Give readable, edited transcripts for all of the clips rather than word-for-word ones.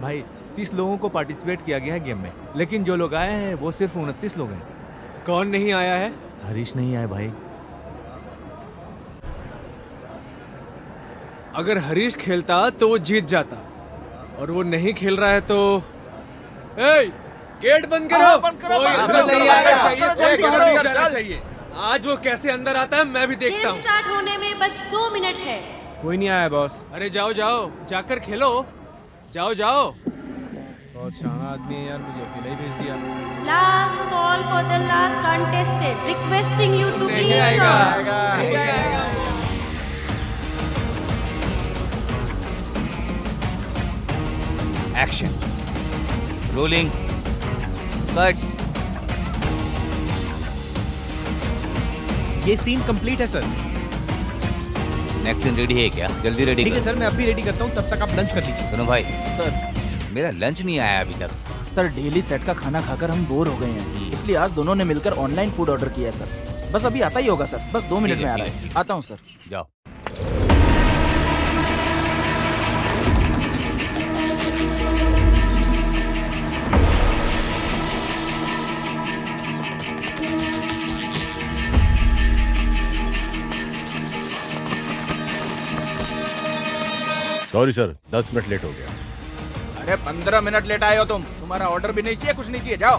भाई 30 लोगों को पार्टिसिपेट किया गया है गेम में, लेकिन जो लोग आए हैं वो सिर्फ 29 लोग हैं। कौन नहीं आया है? हरीश नहीं आए भाई। अगर हरीश खेलता तो वो जीत जाता, और वो नहीं खेल रहा है तो गेट बंद करो। बंद करो, कोई बंद अंदर करो, नहीं बंद आना करो, चाहिए, करो, कोई जल्दी बाहर करो, नहीं जाना चल। चाहिए। आज वो कैसे अंदर आता है मैं भी देखता गेम हूँ। स्टार्ट होने में बस 2 मिनट है। कोई नहीं आया बॉस। अरे जाओ जाओ, जाकर खेलो, जाओ जाओ। बहुत शाना आदमी है यार, मुझे अकेला ही भेज दिया। Last call for the last contestant, requesting you to नहीं प्लीज आएगा, कम। नहीं आएगा। Action, rolling, cut. ये सीन कंप्लीट है सर। नेक्स्ट सीन रेडी है क्या? जल्दी रेडी ठीक है करो। सर, मैं अभी रेडी करता हूँ, तब तक आप लंच कर लीजिए। सुनो भाई, सर मेरा लंच नहीं आया अभी तक। सर डेली सेट का खाना खाकर हम बोर हो गए हैं, इसलिए आज दोनों ने मिलकर ऑनलाइन फूड ऑर्डर किया है सर। बस अभी आता ही होगा सर, बस 2 मिनट ठीक में है, आ रहा ठीक है। है। आता हूँ सर। जाओ। सॉरी सर, 10 मिनट लेट हो गया। अरे 15 मिनट लेट आए हो तुम, तुम्हारा ऑर्डर भी नहीं चाहिए, कुछ नहीं चाहिए, जाओ।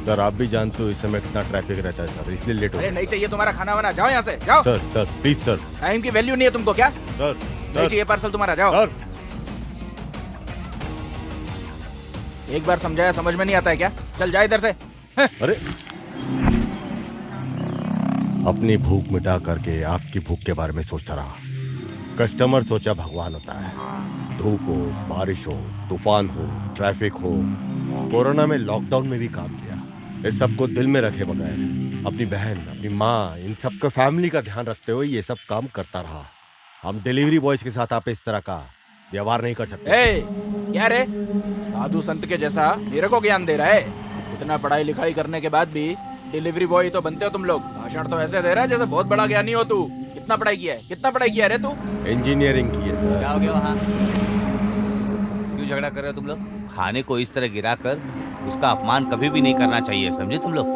सर आप भी जानते हो इस समय कितना ट्रैफिक रहता है सर, इसलिए लेट हो अरे गया। नहीं चाहिए तुम्हारा खाना वाना, जाओ यहाँ से, जाओ। Sir sir please sir. Time की वैल्यू नहीं है तुमको क्या? सर नहीं सर चाहिए पार्सल तुम्हारा, जाओ। सर एक बार समझाया समझ में नहीं आता है क्या? चल जा इधर से। अरे अपनी भूख मिटा करके आपकी भूख के बारे में सोचता रहा। कस्टमर सोचा भगवान होता है। धूप हो, बारिश हो, तूफान हो, ट्रैफिक हो, कोरोना में, लॉकडाउन में भी काम किया। इस सबको दिल में रखे बगैर अपनी बहन, अपनी माँ, इन सबके फैमिली का ध्यान रखते हुए ये सब काम करता रहा। हम डिलीवरी बॉयज के साथ आप इस तरह का व्यवहार नहीं कर सकते। ए, क्या रे, साधु संत के जैसा मेरे को ज्ञान दे रहा है? इतना पढ़ाई लिखाई करने के बाद भी डिलीवरी बॉय तो बनते हो तुम लोग। भाषण तो ऐसे दे रहा है जैसे बहुत बड़ा ज्ञानी हो तू। कितना पढ़ाई किया है? कितना पढ़ाई किया है रे तू? इंजीनियरिंग की है सर। क्या हो गया वहाँ? क्यों झगड़ा कर रहे हो तुम लोग? खाने को इस तरह गिरा कर उसका अपमान कभी भी नहीं करना चाहिए, समझे तुम लोग?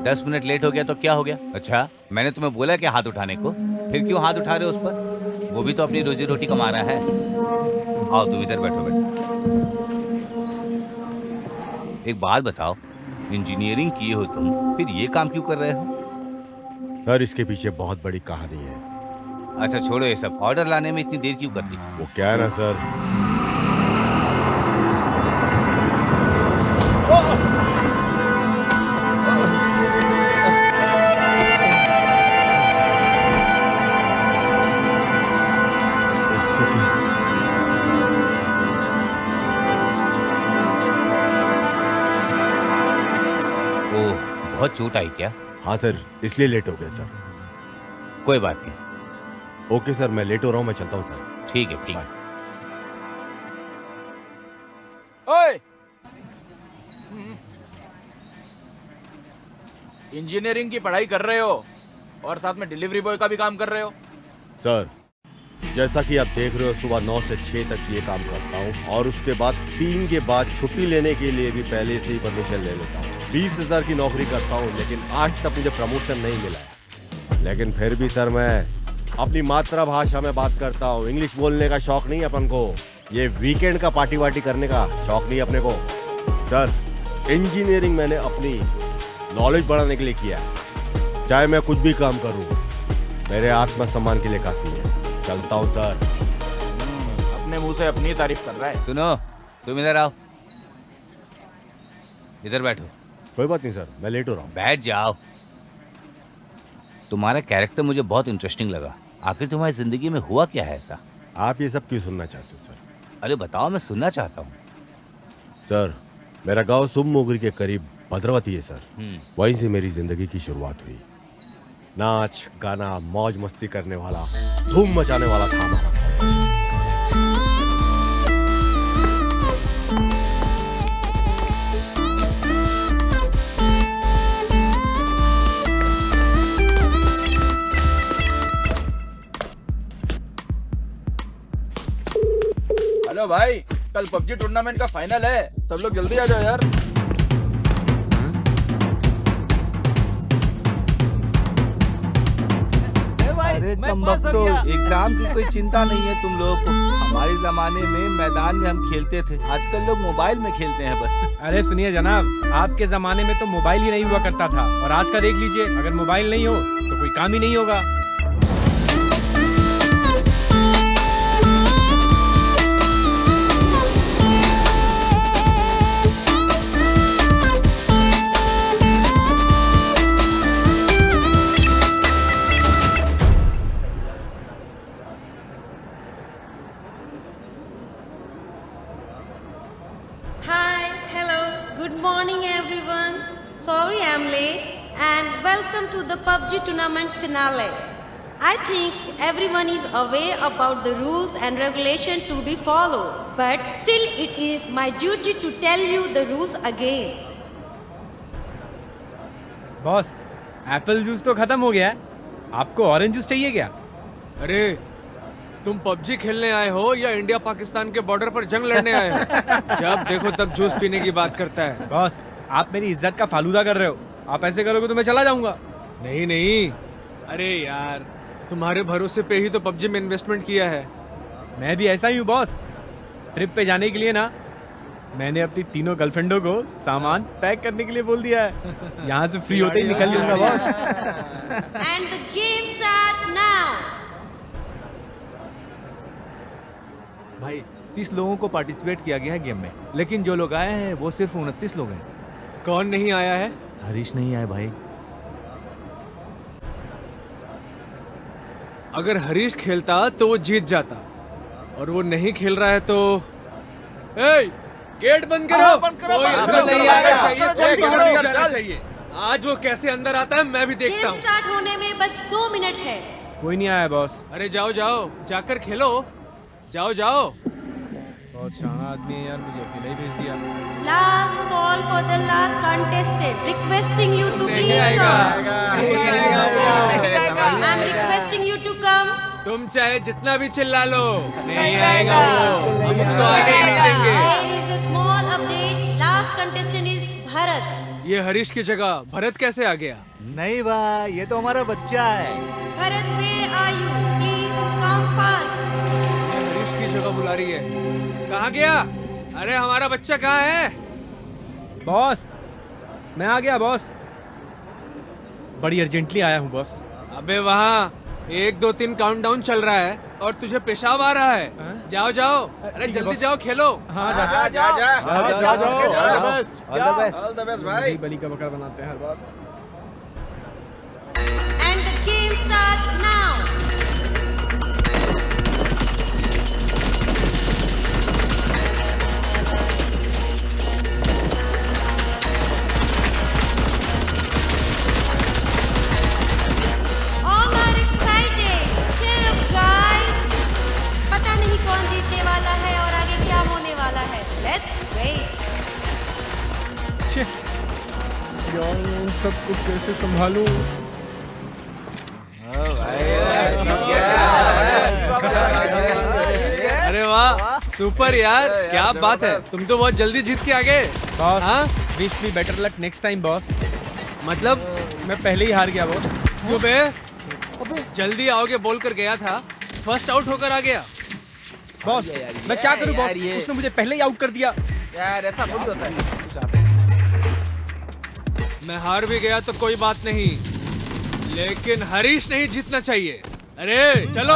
10 मिनट लेट हो गया तो क्या हो गया? अच्छा, मैंने तुम्हें बोला कि हाथ उठाने को, फिर क्यों हाथ उठा रहे हो उस पर? वो भी तो अपनी रोजी रोटी कमा रहा है। आओ तुम इधर बैठो बेटा। एक बात बताओ, इंजीनियरिंग किए हो तुम, फिर ये काम क्यों कर रहे हो? सर इसके पीछे बहुत बड़ी कहानी है। अच्छा छोड़ो ये सब, ऑर्डर लाने में इतनी देर क्यों करती? वो क्या है ना सर, ओह, बहुत चोट आई क्या? हाँ सर, इसलिए लेट हो गया सर। कोई बात नहीं। ओके सर, मैं लेट हो रहा हूँ, मैं चलता हूँ सर। ठीक है, ठीक है। ओए, इंजीनियरिंग की पढ़ाई कर रहे हो और साथ में डिलीवरी बॉय का भी काम कर रहे हो? सर जैसा कि आप देख रहे हो, सुबह 9 से 6 तक ये काम करता हूँ और उसके बाद 3 के बाद छुट्टी लेने के लिए भी पहले से ही परमिशन ले लेता हूँ। 20,000 की नौकरी करता हूँ, लेकिन आज तक मुझे प्रमोशन नहीं मिला है। लेकिन फिर भी सर मैं अपनी मातृभाषा में बात करता हूँ। इंग्लिश बोलने का शौक नहीं अपन को, ये वीकेंड का पार्टी वार्टी करने का शौक नहीं अपने को। सर इंजीनियरिंग मैंने अपनी नॉलेज बढ़ाने के लिए किया है। चाहे मैं कुछ भी काम करूँ, मेरे आत्मसम्मान के लिए काफी है। चलता हूँ सर। अपने मुंह से अपनी तारीफ कर रहा है। सुनो, तुम इधर आओ, इधर बैठो। कोई बात नहीं सर, मैं लेट हो रहा हूँ। बैठ जाओ। तुम्हारा कैरेक्टर मुझे बहुत इंटरेस्टिंग लगा। आखिर तुम्हारी जिंदगी में हुआ क्या है ऐसा? आप ये सब क्यों सुनना चाहते हो सर? अरे बताओ, मैं सुनना चाहता हूँ। सर मेरा गांव सुममोगरी के करीब भद्रवती है सर। वहीं से मेरी जिंदगी की शुरुआत हुई। नाच गाना मौज मस्ती करने वाला, धूम मचाने वाला था हमारा कॉलेज। हेलो भाई, कल पबजी टूर्नामेंट का फाइनल है, सब लोग जल्दी आ जाओ यार। अरे कमबख्तो, एग्जाम की कोई चिंता नहीं है तुम लोगों को। हमारे जमाने में मैदान में हम खेलते थे, आजकल लोग मोबाइल में खेलते हैं बस। अरे सुनिए जनाब, आपके जमाने में तो मोबाइल ही नहीं हुआ करता था, और आज का देख लीजिए, अगर मोबाइल नहीं हो तो कोई काम ही नहीं होगा। Hi, hello, good morning everyone. Sorry I'm late and welcome to the PUBG tournament finale. I think everyone is aware about the rules and regulations to be followed, but still it is my duty to tell you the rules again. Boss, Apple juice तो खत्म हो गया है, आपको orange juice चाहिए क्या? अरे तुम पबजी खेलने आए हो या इंडिया पाकिस्तान के बॉर्डर पर जंग लड़ने आए हो? जब देखो तब जूस पीने की बात करता है। बॉस, आप मेरी इज्जत का फालूदा कर रहे हो, आप ऐसे करोगे तो मैं चला जाऊंगा। नहीं नहीं, अरे यार तुम्हारे भरोसे पे ही तो पबजी में इन्वेस्टमेंट किया है। मैं भी ऐसा ही हूँ बॉस। ट्रिप पे जाने के लिए ना, मैंने अपनी तीनों गर्लफ्रेंडों को सामान पैक करने के लिए बोल दिया है। यहाँ से फ्री होते ही निकल लूंगा boss. And the game start now. भाई 30 लोगों को पार्टिसिपेट किया गया है गेम में, लेकिन जो लोग आए हैं वो सिर्फ 29 लोग हैं। कौन नहीं आया है? हरीश नहीं आए भाई। अगर हरीश खेलता तो वो जीत जाता, और वो नहीं खेल रहा है तो गेट बंद करो। कोई अंदर नहीं आना चाहिए, कोई बाहर नहीं जाना चाहिए। आज वो कैसे अंदर आता है मैं भी देखता गेम हूँ। स्टार्ट होने में बस 2 मिनट है। कोई नहीं आया बॉस। अरे जाओ जाओ, जाकर खेलो, जाओ जाओ। बहुत शाना आदमी है यार, मुझे अकेले ही भेज दिया। Last call for the last contestant. Requesting you to नहीं please आएगा, come. नहीं आएगा वो। I'm requesting you to come. तुम चाहे जितना भी चिल्ला लो, नहीं आएगा वो। हम उसको आने ही नहीं देंगे। There is a small update. Last contestant is Bharat. ये हरीश की जगह भरत कैसे आ गया? नहीं भाई, ये तो हमारा बच्चा है। Bharat, where are you? Please come fast. ये हरीश की जगह बुला रही है। कहाँ गया? अरे हमारा बच्चा कहाँ है? बॉस, मैं आ गया बॉस। बड़ी अर्जेंटली आया हूँ बॉस। अबे वहाँ 1 2 3 काउंटडाउन चल रहा है और तुझे पेशाब आ रहा है। जाओ जाओ, अरे ठीक है जल्दी बॉस। जाओ खेलो। हाँ जा जा जा जाओ। ऑल द बेस्ट भाई। बली का बकरा बनाते हैं हर बार। And the game starts now. All are excited. Cheer up, guys. पता नहीं कौन जीतने वाला है और आगे क्या होने वाला है। Let's wait. यार इन सबको कैसे संभालूं? अरे वाह, सुपर यार, क्या बात है। तुम तो बहुत जल्दी जीत के आ गए। बॉस, हाँ? Wish me better luck next time boss. मतलब मैं पहले ही हार गया बॉस। क्यों बे? जल्दी आओगे बोल कर गया था, फर्स्ट आउट होकर आ गया। बॉस, मैं क्या करूं बॉस? उसने मुझे पहले ही आउट कर दिया। यार ऐसा थोड़ी होता है। मैं हार भी गया तो कोई बात नहीं, लेकिन हरीश नहीं जीतना चाहिए। अरे चलो।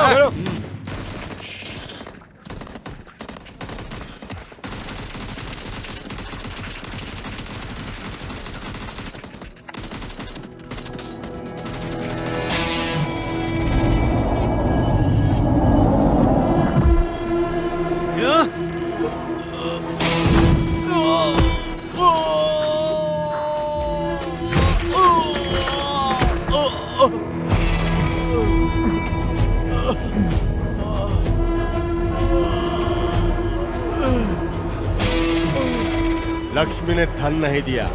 लक्ष्मी ने धन नहीं दिया,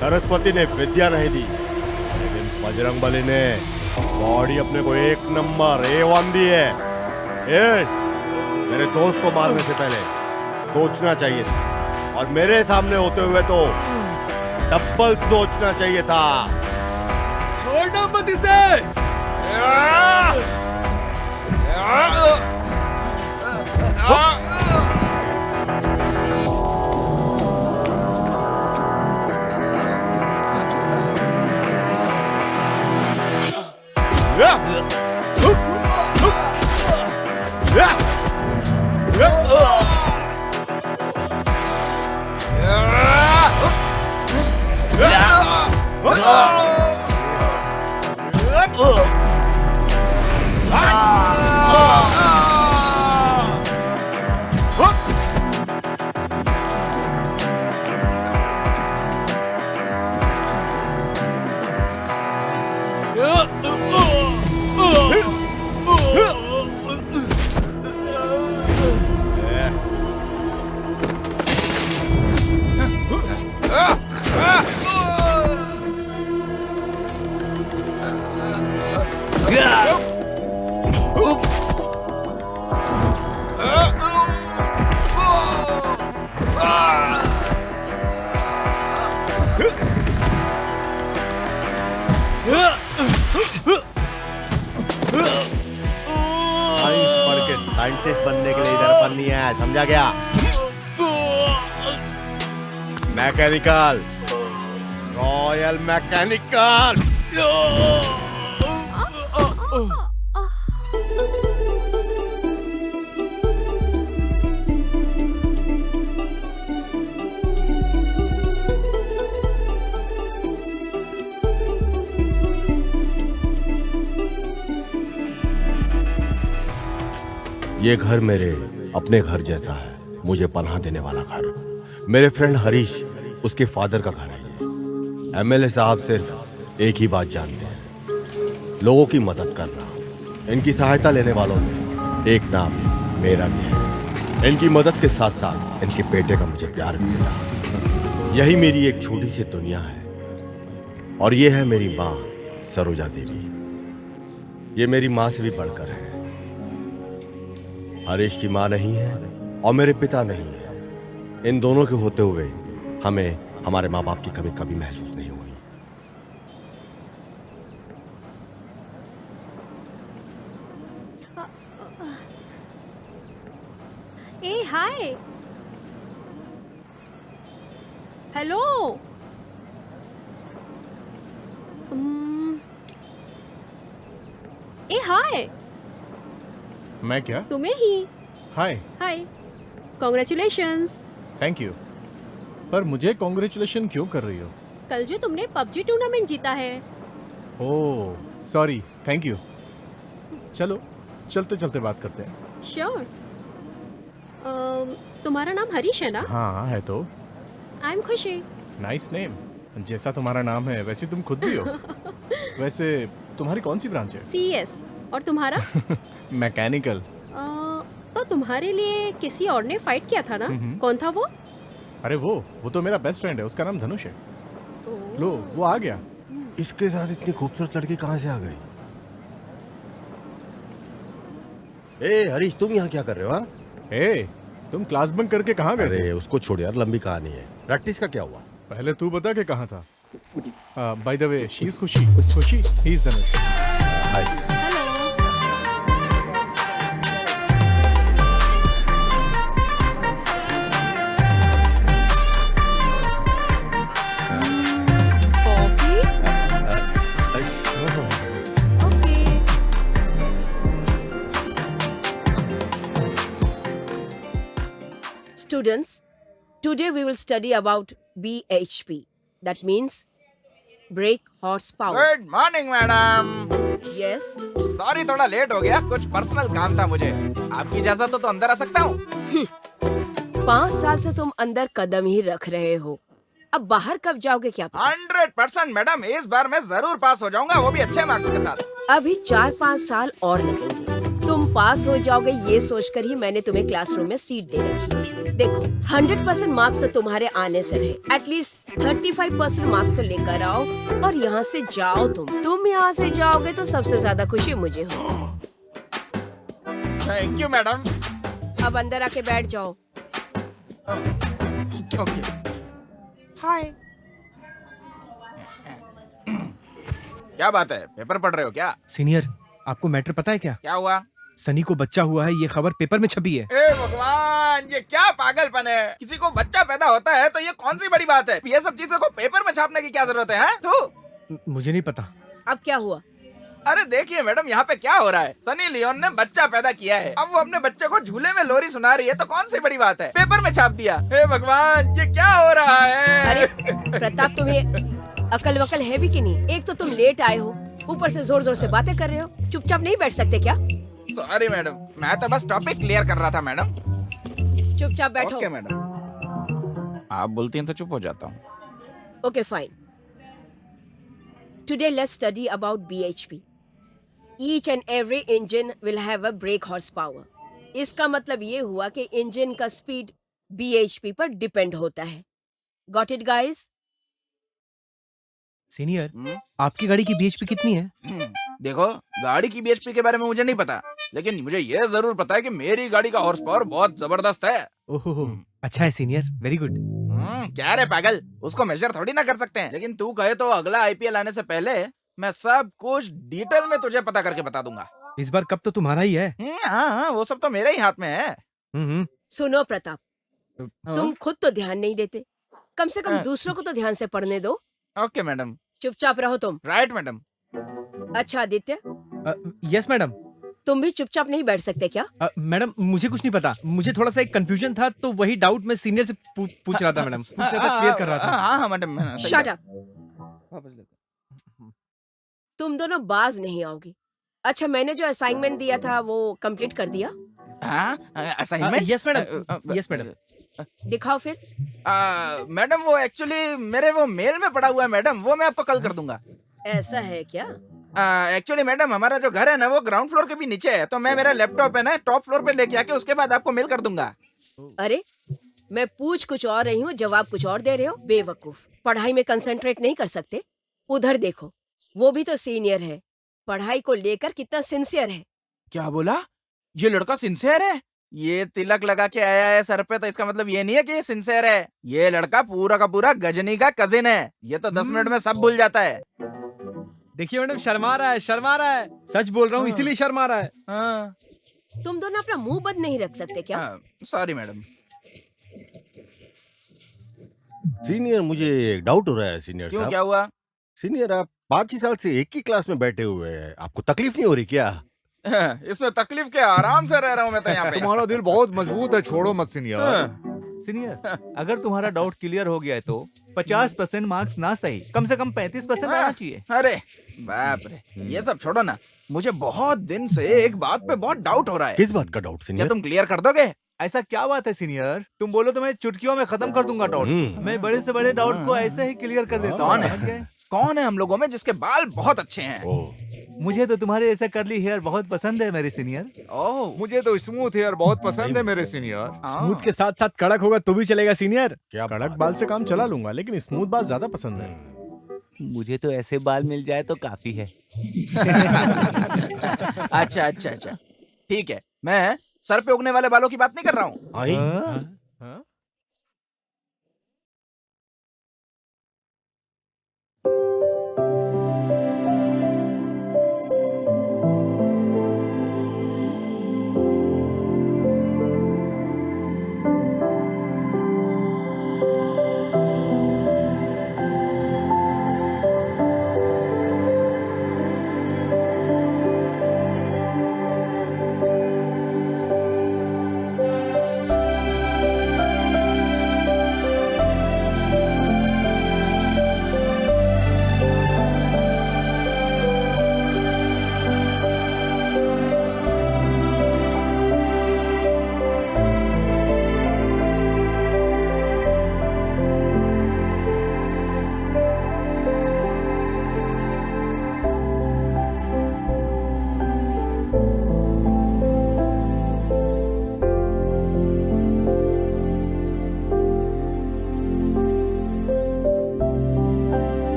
सरस्वती ने विद्या नहीं दी, लेकिन बजरंगबली ने बॉडी अपने को 1 नंबर A1 दी है। ए, मेरे दोस्त को मारने से पहले सोचना चाहिए था, और मेरे सामने होते हुए तो डबल सोचना चाहिए था। छोड़ना मत इसे। साइंस पढ़ के साइंटिस्ट बनने के लिए इधर पर नहीं है, समझा गया? Mechanical, royal mechanical. ये घर मेरे अपने घर जैसा है, मुझे पनाह देने वाला घर। मेरे फ्रेंड हरीश, उसके फादर का घर है ये। एमएलए साहब सिर्फ एक ही बात जानते हैं, लोगों की मदद करना। इनकी सहायता लेने वालों में एक नाम मेरा भी है। इनकी मदद के साथ साथ इनके बेटे का मुझे प्यार भी मिला। यही मेरी एक छोटी सी दुनिया है, और ये है मेरी माँ सरोजा देवी। ये मेरी माँ से भी बढ़कर है। हरीश की माँ नहीं है और मेरे पिता नहीं है। इन दोनों के होते हुए हमें हमारे माँ बाप की कमी कभी महसूस नहीं हुई। ए हाय, हेलो। ए हाय, मैं क्या? तुम्हें ही। हाय। हाय, कॉन्ग्रेचुलेशंस। Thank you. पर मुझे कॉन्ग्रेचुलेशन क्यों कर रही हो? कल जो तुमने पबजी टूर्नामेंट जीता है। Oh sorry, thank you. चलो चलते चलते बात करते हैं। श्योर। तुम्हारा नाम हरीश है ना? हाँ है तो। आई एम खुशी। Nice name. जैसा तुम्हारा नाम है वैसे तुम खुद भी हो। वैसे तुम्हारी कौन सी ब्रांच है? CS। और तुम्हारा? मैकेनिकल। तो तुम्हारे लिए किसी और ने फाइट किया था ना? कौन था वो? अरे वो तो मेरा बेस्ट फ्रेंड है, उसका नाम धनुष है। लो वो आ गया। इसके साथ इतनी खूबसूरत लड़की कहाँ से आ गई? ए हरीश, तुम यहाँ क्या कर रहे हो? हाँ? ए तुम क्लास बंक करके कहाँ गए थे? अरे उसको छोड़ यार, लंबी कहानी है। प्रैक्टिस का क्या हुआ? पहले तू बता के कहाँ था। By the way, she is खुशी। खुशी, he is Dhanush. Hi. Hello. Coffee? Okay. Students, today we will study about BHP. That means brake horsepower. Good morning madam. Yes. Sorry थोड़ा लेट हो गया, कुछ पर्सनल काम था मुझे। आपकी इजाजत हो तो अंदर आ सकता हूँ? 5 साल से तुम अंदर कदम ही रख रहे हो, अब बाहर कब जाओगे क्या पता? 100% मैडम, इस बार मैं जरूर पास हो जाऊंगा, वो भी अच्छे मार्क्स के साथ। अभी 4-5 साल और लगेंगे। तुम पास हो जाओगे ये सोचकर ही मैंने तुम्हें क्लासरूम में सीट दे रखी है। देखो 100% मार्क्स तो तुम्हारे आने से रहे, एटलीस्ट 35% मार्क्स तो लेकर आओ और यहाँ से जाओ। तुम यहाँ से जाओगे तो सबसे ज्यादा खुशी मुझे हो। Thank you madam. अब अंदर आके बैठ जाओ। Okay hi. क्या बात है, पेपर पढ़ रहे हो क्या? सीनियर, आपको मैटर पता है क्या? क्या हुआ? सनी को बच्चा हुआ है, ये खबर पेपर में छपी है। ए भगवान, ये क्या पागलपन है? किसी को बच्चा पैदा होता है तो ये कौन सी बड़ी बात है? ये सब चीजों को पेपर में छापने की क्या जरूरत है? तू मुझे नहीं पता। अब क्या हुआ? अरे देखिए मैडम, यहाँ पे क्या हो रहा है? सनी लियोन ने बच्चा पैदा किया है, अब वो अपने बच्चे को झूले में लोरी सुना रही है, तो कौन सी बड़ी बात है? पेपर में छाप दिया। हे भगवान, ये क्या हो रहा है? अरे प्रताप, तुम्हें अकल वकल है भी कि नहीं? एक तो तुम लेट आए हो, ऊपर से जोर जोर से बातें कर रहे हो। चुपचाप नहीं बैठ सकते क्या? सॉरी मैडम, मैं तो बस टॉपिक क्लियर कर रहा था मैडम। चुपचाप बैठो। Okay madam. आप बोलती हैं तो चुप हो जाता हूँ। Okay fine. Today let's study about BHP. Each and every engine will have a brake horsepower. इसका मतलब ये हुआ कि इंजन का स्पीड BHP पर डिपेंड होता है। Got it guys? सीनियर, आपकी गाड़ी की BHP कितनी है? देखो, गाड़ी की BHP के बारे में मुझे नहीं पता, लेकिन मुझे ये जरूर पता है कि मेरी गाड़ी का हॉर्स पावर बहुत जबरदस्त है। ओहो, अच्छा है सीनियर, वेरी गुड। क्या रे पागल, उसको मेजर थोड़ी ना कर सकते हैं, लेकिन तू कहे तो अगला IPL आने से पहले मैं सब कुछ डिटेल में तुझे पता करके बता दूंगा। इस बार कप तो तुम्हारा ही है। हाँ, वो सब तो मेरे ही हाथ में है। सुनो प्रताप, तुम खुद तो ध्यान नहीं देते, कम से कम दूसरों को तो ध्यान से पढ़ने दो। Okay madam. चुपचाप रहो तुम। Right madam. अच्छा आदित्य, यस मैडम। तुम भी चुपचाप नहीं बैठ सकते क्या? मैडम, मुझे कुछ नहीं पता, मुझे थोड़ा सा एक कंफ्यूजन था, तो वही डाउट मैं सीनियर से पूछ रहा था मैडम, क्लियर कर रहा था। हाँ मैडम। Shut up. तुम दोनों बाज नहीं आओगे। अच्छा, मैंने जो असाइनमेंट दिया था वो कंप्लीट कर दिया? Assignment? Yes madam, yes madam. दिखाओ फिर। मैडम, वो एक्चुअली मेरे वो मेल में पड़ा हुआ है मैडम, वो मैं आपको कल कर दूंगा। ऐसा है क्या? एक्चुअली मैडम, हमारा जो घर है ना वो ग्राउंड फ्लोर के भी नीचे है, तो मैं मेरा लैपटॉप है ना टॉप फ्लोर पे लेके आके उसके बाद आपको मेल कर दूंगा। अरे, मैं पूछ कुछ और रही हूँ, जवाब कुछ और दे रहे हो। बेवकूफ, पढ़ाई में कंसंट्रेट नहीं कर सकते? उधर देखो, वो भी तो सीनियर है, पढ़ाई को लेकर कितना सिंसियर है। क्या बोला? ये लड़का सिंसियर है? ये तिलक लगा के आया है सर पे, तो इसका मतलब ये नहीं है कि ये सिंसियर है। ये लड़का पूरा का पूरा गजनी का कजिन है, ये तो 10 मिनट में सब भूल जाता है। देखिए मैडम, शर्मा रहा है, शर्मा रहा है। सच बोल रहा हूँ, इसीलिए शर्मा रहा है। तुम दोनों अपना मुंह बंद नहीं रख सकते क्या? Sorry madam. सीनियर, मुझे एक डाउट हो रहा है सीनियर क्यों, साहब। क्या हुआ? सीनियर, आप 5 ही साल से एक ही क्लास में बैठे हुए हैं, आपको तकलीफ नहीं हो रही क्या? इसमें तकलीफ क्या, आराम से रह रहा हूँ मैं तो यहाँ पे। तुम्हारा दिल बहुत मजबूत है, छोड़ो मत सीनियर। सीनियर, अगर तुम्हारा डाउट क्लियर हो गया है तो 50% मार्क्स ना सही, कम से कम 35% आना चाहिए। अरे बाप रे, ये सब छोड़ो ना, मुझे बहुत दिन से एक बात पे बहुत डाउट हो रहा है। किस बात का डाउट क्या सीनियर? तुम क्लियर कर दोगे? ऐसा क्या बात है सीनियर? तुम बोलो तो मैं चुटकियों में खत्म कर दूंगा डाउट। मैं बड़े से बड़े डाउट को ऐसे ही क्लियर कर देता हूँ। कौन है? कौन है हम लोगों में जिसके बाल बहुत अच्छे हैं? मुझे तो तुम्हारे ऐसा कर्ली हेयर बहुत पसंद है मेरे सीनियर। ओह, मुझे तो स्मूथ हेयर बहुत पसंद है मेरे सीनियर। स्मूथ के साथ साथ कड़क होगा तो भी चलेगा सीनियर। क्या कड़क बाल से काम चला लूंगा, लेकिन स्मूथ बाल ज्यादा पसंद है। मुझे तो ऐसे बाल मिल जाए तो काफी है। अच्छा अच्छा अच्छा, ठीक है, मैं सर पे उगने वाले बालों की बात नहीं कर रहा हूँ। आई?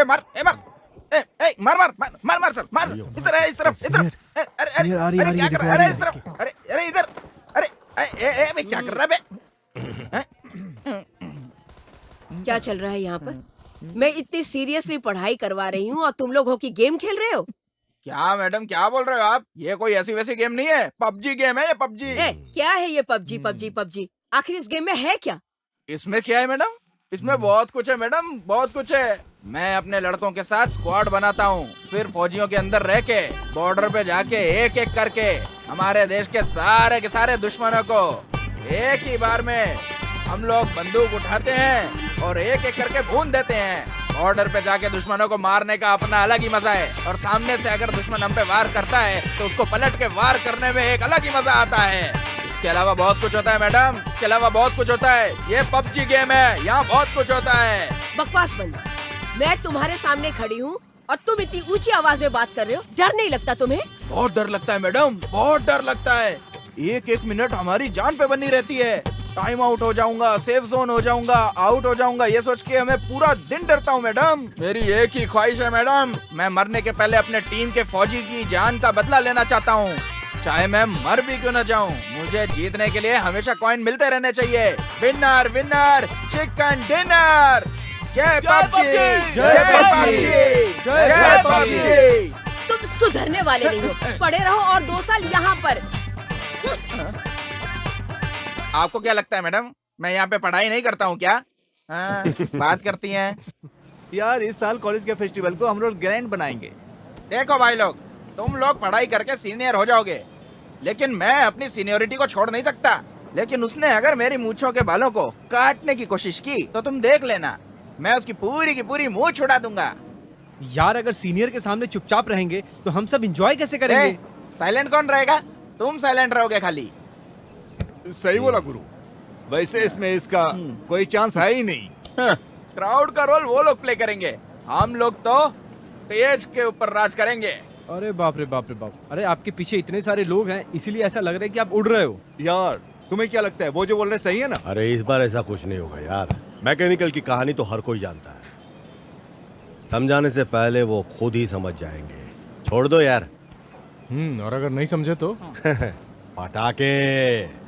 मार मार मार मार मार मार सर मार इस तरफ इस तरफ अरे अरे अरे क्या कर रहा है? अरे इस तरफ अरे अरे इधर अरे ए क्या कर रहा है? क्या चल रहा है यहाँ पर? मैं इतनी सीरियसली पढ़ाई करवा रही हूँ और तुम लोग हॉकी गेम खेल रहे हो? क्या मैडम क्या बोल रहे हो आप? ये कोई ऐसी वैसी गेम नहीं है, पबजी गेम है ये, पबजी। क्या है ये पबजी पबजी पबजी? आखिर इस गेम में है क्या? इसमें क्या है मैडम? इसमें बहुत कुछ है मैडम, बहुत कुछ है। मैं अपने लड़कों के साथ स्क्वाड बनाता हूँ, फिर फौजियों के अंदर रह के बॉर्डर पे जाके एक एक करके हमारे देश के सारे दुश्मनों को एक ही बार में हम लोग बंदूक उठाते हैं और एक एक करके भून देते हैं। बॉर्डर पे जाके दुश्मनों को मारने का अपना अलग ही मजा है, और सामने से अगर दुश्मन हम पे वार करता है तो उसको पलट के वार करने में एक अलग ही मजा आता है। इसके अलावा बहुत कुछ होता है मैडम, इसके अलावा बहुत कुछ होता है। ये पबजी गेम है, यहाँ बहुत कुछ होता है। बकवास बंद। मैं तुम्हारे सामने खड़ी हूँ और तुम इतनी ऊंची आवाज में बात कर रहे हो, डर नहीं लगता तुम्हें? बहुत डर लगता है मैडम, बहुत डर लगता है। एक एक मिनट हमारी जान पे बनी रहती है। टाइम आउट हो जाऊंगा, सेफ जोन हो जाऊंगा, आउट हो जाऊंगा, ये सोच के मैं पूरा दिन डरता हूँ मैडम। मेरी एक ही ख्वाहिश है मैडम, मैं मरने के पहले अपने टीम के फौजी की जान का बदला लेना चाहता हूँ, चाहे मैं मर भी क्यों न जाऊँ। मुझे जीतने के लिए हमेशा कॉइन मिलते रहने चाहिए। Winner winner chicken dinner. जय पबजी, जय पबजी, जय पबजी। तुम सुधरने वाले नहीं हो, पड़े रहो और 2 साल यहाँ पर। आपको क्या लगता है मैडम, मैं यहाँ पे पढ़ाई नहीं करता हूँ क्या? बात करती हैं। यार इस साल कॉलेज के फेस्टिवल को हम लोग ग्रैंड बनाएंगे। देखो भाई लोग, तुम लोग पढ़ाई करके सीनियर हो जाओगे, लेकिन मैं अपनी सीनियोरिटी को छोड़ नहीं सकता। लेकिन उसने अगर मेरी मूंछों के बालों को काटने की कोशिश की तो तुम देख लेना, मैं उसकी पूरी की पूरी मूंछ छुड़ा दूंगा। यार अगर सीनियर के सामने चुपचाप रहेंगे तो हम सब एंजॉय कैसे करेंगे? साइलेंट कौन रहेगा? तुम साइलेंट रहोगे खाली। सही बोला गुरु, वैसे इसमें इसका कोई चांस है ही नहीं। क्राउड का रोल वो लोग प्ले करेंगे, हम लोग तो स्टेज के ऊपर राज करेंगे। अरे बाप रे बाप रे बाप। अरे आपके पीछे इतने सारे लोग हैं, इसीलिए ऐसा लग रहा है कि आप उड़ रहे हो। यार तुम्हें क्या लगता है वो जो बोल रहे सही है ना? अरे इस बार ऐसा कुछ नहीं होगा यार। मैकेनिकल की कहानी तो हर कोई जानता है, समझाने से पहले वो खुद ही समझ जाएंगे। छोड़ दो यार। और अगर नहीं समझे तो पटाखे।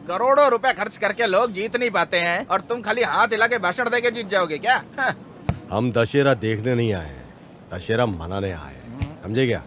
करोड़ों रुपए खर्च करके लोग जीत नहीं पाते हैं और तुम खाली हाथ हिला के भाषण देके जीत जाओगे क्या? हम दशहरा देखने नहीं आए हैं, दशहरा मनाने आए हैं, समझे क्या?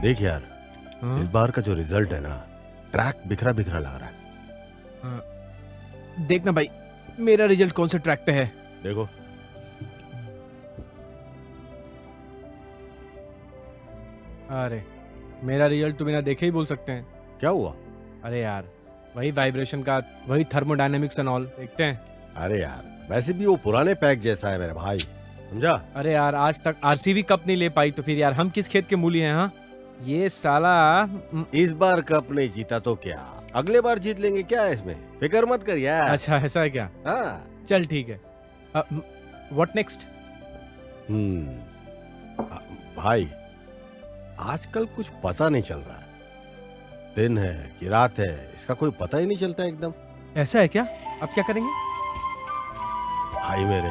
देख यार, इस बार का जो रिजल्ट है ना, ट्रैक बिखरा बिखरा लग रहा है। देखना भाई, मेरा रिजल्ट कौन से ट्रैक पे है। देखो अरे मेरा रिजल्ट तो बिना देखे ही बोल सकते हैं। क्या हुआ? अरे यार वही वाइब्रेशन का, वही थर्मोडायनेमिक्स एंड ऑल, देखते हैं। अरे यार वैसे भी वो पुराने पैक जैसा है मेरे भाई, समझा? अरे यार आज तक आरसीबी कप नहीं ले पाई तो फिर यार हम किस खेत के मूली हैं? हाँ ये साला इस बार कप नहीं जीता तो क्या, अगले बार जीत लेंगे, क्या है इसमें, फिक्र मत कर यार। अच्छा ऐसा है क्या? हाँ चल ठीक है। What next? भाई आजकल कुछ पता नहीं चल रहा है, दिन है कि रात है, इसका कोई पता ही नहीं चलता एकदम। ऐसा है क्या? अब क्या करेंगे? भाई मेरे,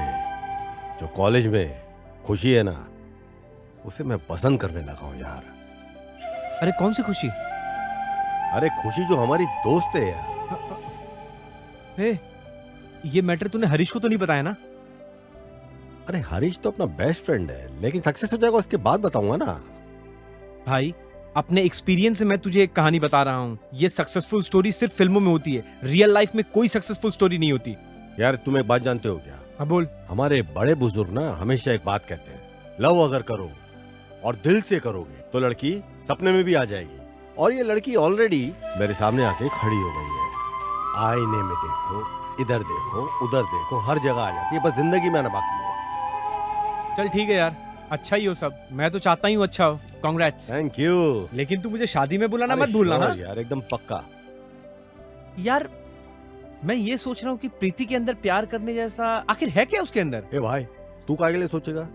जो कॉलेज में खुशी है ना, उसे मैं पसंद करने लगा हूँ यार। अरे कौन सी खुशी? अरे खुशी जो हमारी दोस्त है यार। ये मैटर तूने हरीश को तो नहीं बताया ना? अरे हरीश तो अपना बेस्ट फ्रेंड है, लेकिन सक्सेस हो जाएगा उसके बाद बताऊंगा ना। भाई अपने एक्सपीरियंस से मैं तुझे एक कहानी बता रहा हूँ, ये सक्सेसफुल स्टोरी सिर्फ फिल्मों में होती है, रियल लाइफ में कोई सक्सेसफुल स्टोरी नहीं होती। यार तुम एक बात जानते हो क्या? हाँ बोल। हमारे बड़े बुजुर्ग ना हमेशा एक बात कहते हैं, लव अगर करो और दिल से करोगे तो लड़की सपने में भी आ जाएगी। और ये लड़की ऑलरेडी मेरे सामने आके खड़ी हो गई है। आईने में देखो, इधर देखो, उधर देखो, हर जगह आ जाती है, बस जिंदगी में आना बाकी है। चल ठीक है यार, अच्छा ही हो सब। मैं तो चाहता ही हूँ अच्छा हो। कांग्रेट्स। Thank you. लेकिन तू मुझे शादी में बुलाना मत भूलना। हाँ यार, एकदम पक्का। यार मैं ये सोच रहा हूँ कि प्रीति के अंदर प्यार करने जैसा आखिर है क्या उसके अंदर? ए भाई, तू काय के लिए सोचेगा?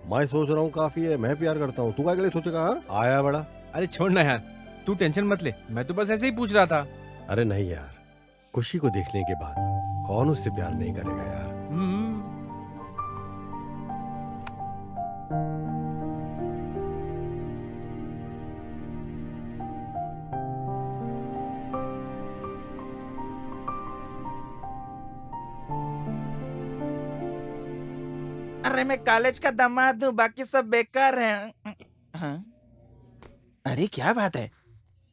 मैं सोच रहा हूँ काफी है, मैं प्यार करता हूँ, तू काय के लिए सोचेगा? हाँ? आया बड़ा। अरे छोड़ ना यार, तू टेंशन मत ले, मैं तो बस ऐसे ही पूछ रहा था। अरे नहीं यार, खुशी को देखने के बाद कौन उससे प्यार नहीं करेगा यार। अरे मैं कॉलेज का दामाद हूँ, बाकी सब बेकार हैं। हाँ? अरे क्या बात है,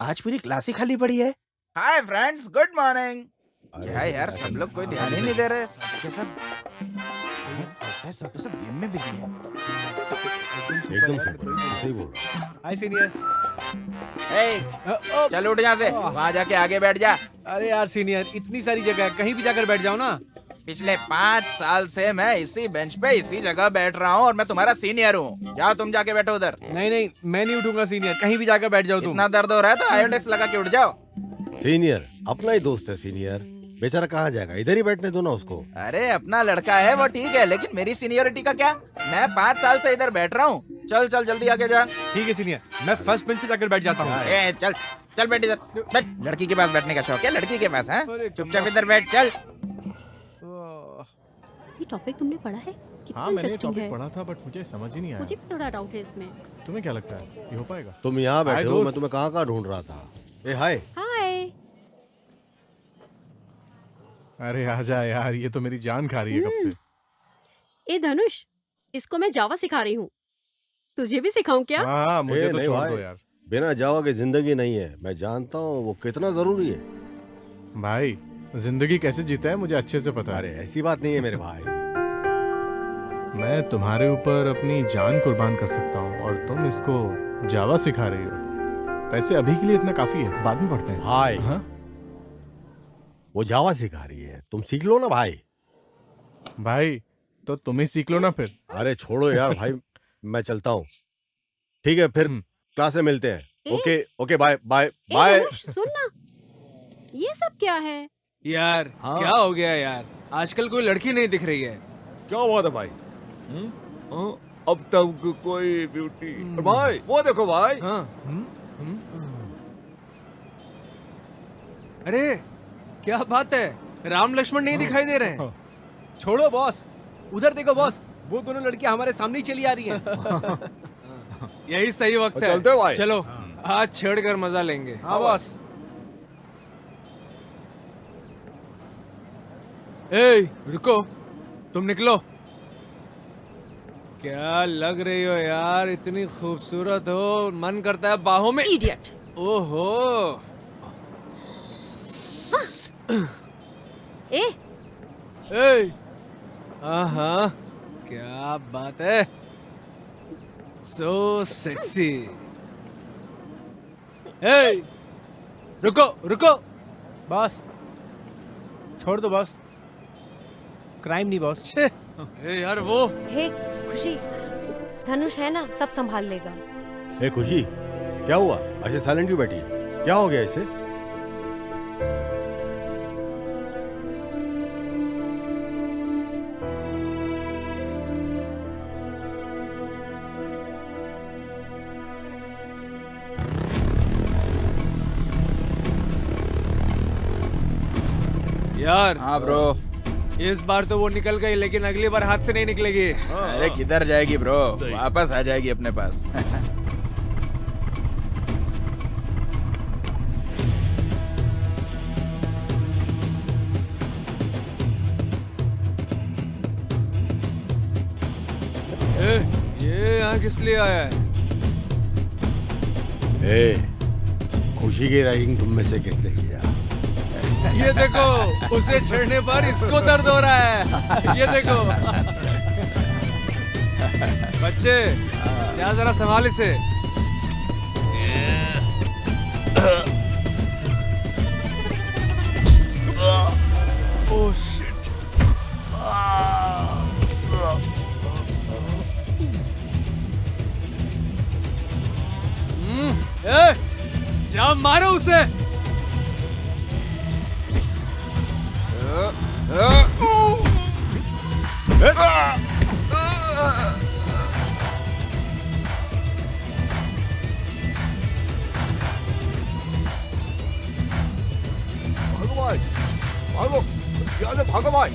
आज पूरी क्लास ही खाली पड़ी है। Hi friends, good morning. क्या यार, सब लोग कोई ध्यान ही नहीं दे रहे। सबके सब लगता है सबके सब गेम में बिजी है। एकदम सही बोल रहा है। हाय सीनियर। चल उठ यहाँ से, वहाँ जाके आगे बैठ जा। अरे यार सीनियर, इतनी सारी जगह है, कहीं भी जाकर बैठ जाओ ना। पिछले 5 साल से मैं इसी बेंच पे इसी जगह बैठ रहा हूँ और मैं तुम्हारा सीनियर हूँ। जाओ तुम जाके बैठो उधर। नहीं नहीं, मैं नहीं उठूंगा सीनियर, कहीं भी जाकर बैठ जाओ तुम। इतना दर्द हो रहा है तो आयोडेक्स लगा के उठ जाओ। सीनियर अपना ही दोस्त है सीनियर, बेचारा कहाँ जाएगा, इधर ही बैठने दो ना उसको। अरे अपना लड़का है वो ठीक है, लेकिन मेरी सीनियरिटी का क्या? मैं 5 साल से इधर बैठ रहा हूँ। चल चल जल्दी आगे जा। ठीक है सीनियर, मैं फर्स्ट बेंच पे जाकर बैठ जाता हूँ। चल चल बैठ इधर, बैठ। लड़की के पास बैठने का शौक है? लड़की के पास है? चुपचाप इधर बैठ। चल। ये टॉपिक तुमने पढ़ा है? कितना हाँ, मैंने इंटरेस्टिंग टॉपिक है। पढ़ा था, बट मुझे समझ ही नहीं आया। मुझे भी थोड़ा डाउट है इसमें। तुम्हें क्या लगता है, ये हो पाएगा? तुम यहाँ बैठे हो, दोस्त। मैं तुम्हें कहाँ कहाँ ढूंढ रहा था। ए हाय। हाय। अरे आजा यार, ये तो मेरी जान खा रही है कब से। ए धनुष, इसको मैं जावा सिखा रही हूँ, तुझे भी सिखाऊं क्या? हाँ, मुझे तो नहीं छोड़ भाई, दो यार। बिना जावा की जिंदगी नहीं है। मैं जानता हूँ वो कितना जरूरी है। भाई जिंदगी कैसे जीता है मुझे अच्छे से पता है। अरे ऐसी बात नहीं है मेरे भाई। मैं तुम्हारे ऊपर अपनी जान कुर्बान कर सकता हूँ और तुम इसको जावा सिखा रही हो। वैसे अभी के लिए इतना काफी है, बाद में पढ़ते हैं। भाई हाँ? वो जावा सिखा रही है, तुम सीख लो ना भाई। भाई तो तुम ही सीख लो ना फिर। अरे छोड़ो यार भाई, मैं चलता हूँ। ठीक है, फिर क्लास में मिलते हैं। ओके ओके, बाय बाय ए बाय। धनुष, सुन ना, ये सब क्या है? यार क्या हो गया यार, आजकल कोई लड़की नहीं दिख रही है। क्या हुआ था भाई? अब तक कोई ब्यूटी। भाई वो देखो भाई। हाँ। अरे क्या बात है, राम लक्ष्मण नहीं दिखाई दे रहे हैं। छोड़ो बॉस, उधर देखो बॉस, वो दोनों लड़कियां हमारे सामने ही चली आ रही हैं। यही सही वक्त है। चलते भाई। चलो आज छेड़ कर मजा लेंगे। हाँ बॉस। ए रुको, तुम निकलो। क्या लग रही हो यार, इतनी खूबसूरत हो, मन करता है बाहों में। इडियट। ओहो। ए ए हाँ, क्या बात है, सो सेक्सी। ए रुको रुको। बॉस छोड़ दो बॉस, क्राइम नहीं बॉस। ए यार वो। हे खुशी, धनुष है ना, सब संभाल लेगा। ए खुशी, क्या हुआ? ऐसे साइलेंट क्यों बैठी है? क्या हो गया इसे? यार हाँ ब्रो। इस बार तो वो निकल गई, लेकिन अगली बार हाथ से नहीं निकलेगी। अरे किधर जाएगी ब्रो, वापस आ जाएगी अपने पास। ये यहाँ किस लिए आया है? खुशी की रैगिंग तुम में से किसने किया? ये देखो, उसे छेड़ने पर इसको दर्द हो रहा है। ये देखो बच्चे, जा जरा संभाल इसे। Oh shit. जा मारो उसे। भागो भाई, भागो, यहाँ से भागो भाई।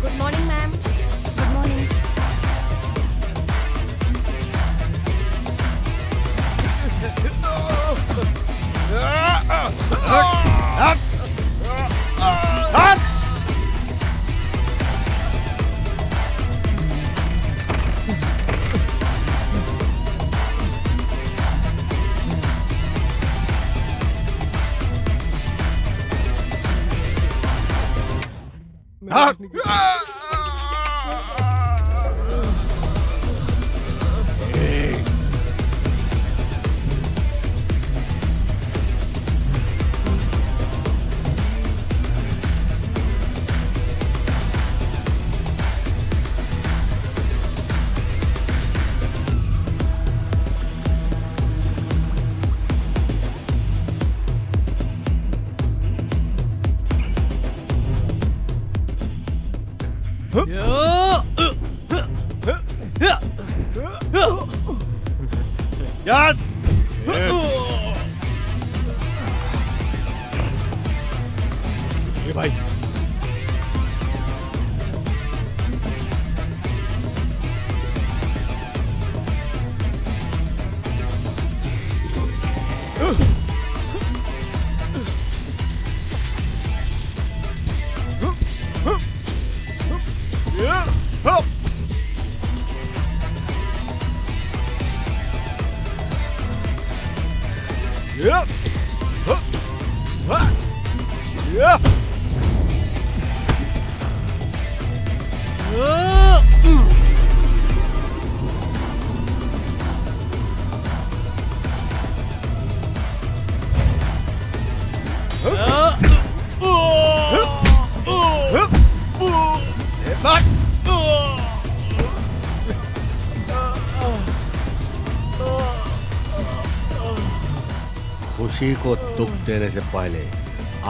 Good morning ma'am. Good morning. यार ये भाई खुशी को दुख देने से पहले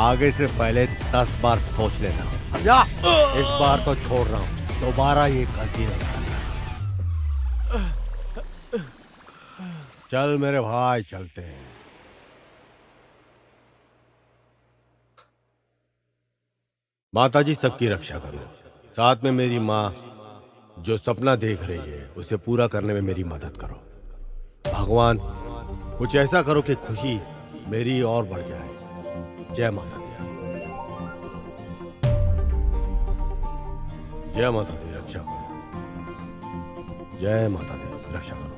आगे से पहले 10 बार सोच लेना। समझा? इस बार तो छोड़ रहा हूं, दोबारा ये गलती नहीं करना। चल मेरे भाई, चलते हैं। माता जी सबकी रक्षा करो, साथ में मेरी माँ जो सपना देख रही है उसे पूरा करने में मेरी मदद करो। भगवान कुछ ऐसा करो कि खुशी मेरी और बढ़ जाए। जय माता दी। जय माता दी, रक्षा करो। जय माता दी, रक्षा करो।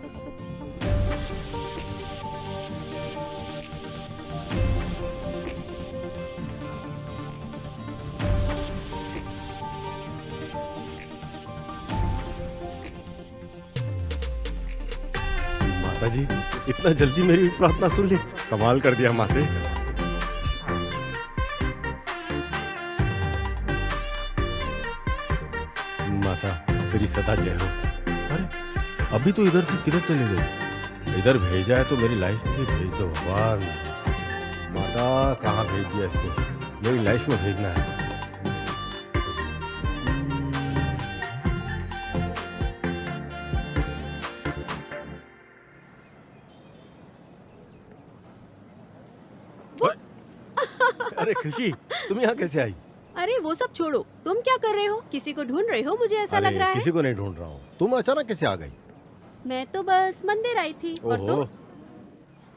माता जी इतना जल्दी मेरी प्रार्थना सुन ली, कमाल कर दिया माते। माता तेरी सदा जय हो। अरे अभी तो इधर थी, किधर चले गई? इधर भेजा है तो मेरी लाइफ में भी भेज दो भगवान। माता कहाँ भेज दिया इसको? मेरी लाइफ में भेजना है। अरे खुशी, तुम यहाँ कैसे आई? अरे वो सब छोड़ो, तुम क्या कर रहे हो? किसी को ढूंढ रहे हो? मुझे ऐसा लग रहा है। किसी को नहीं ढूंढ रहा हूँ। तुम अचानक कैसे आ गई? मैं तो बस मंदिर आई थी।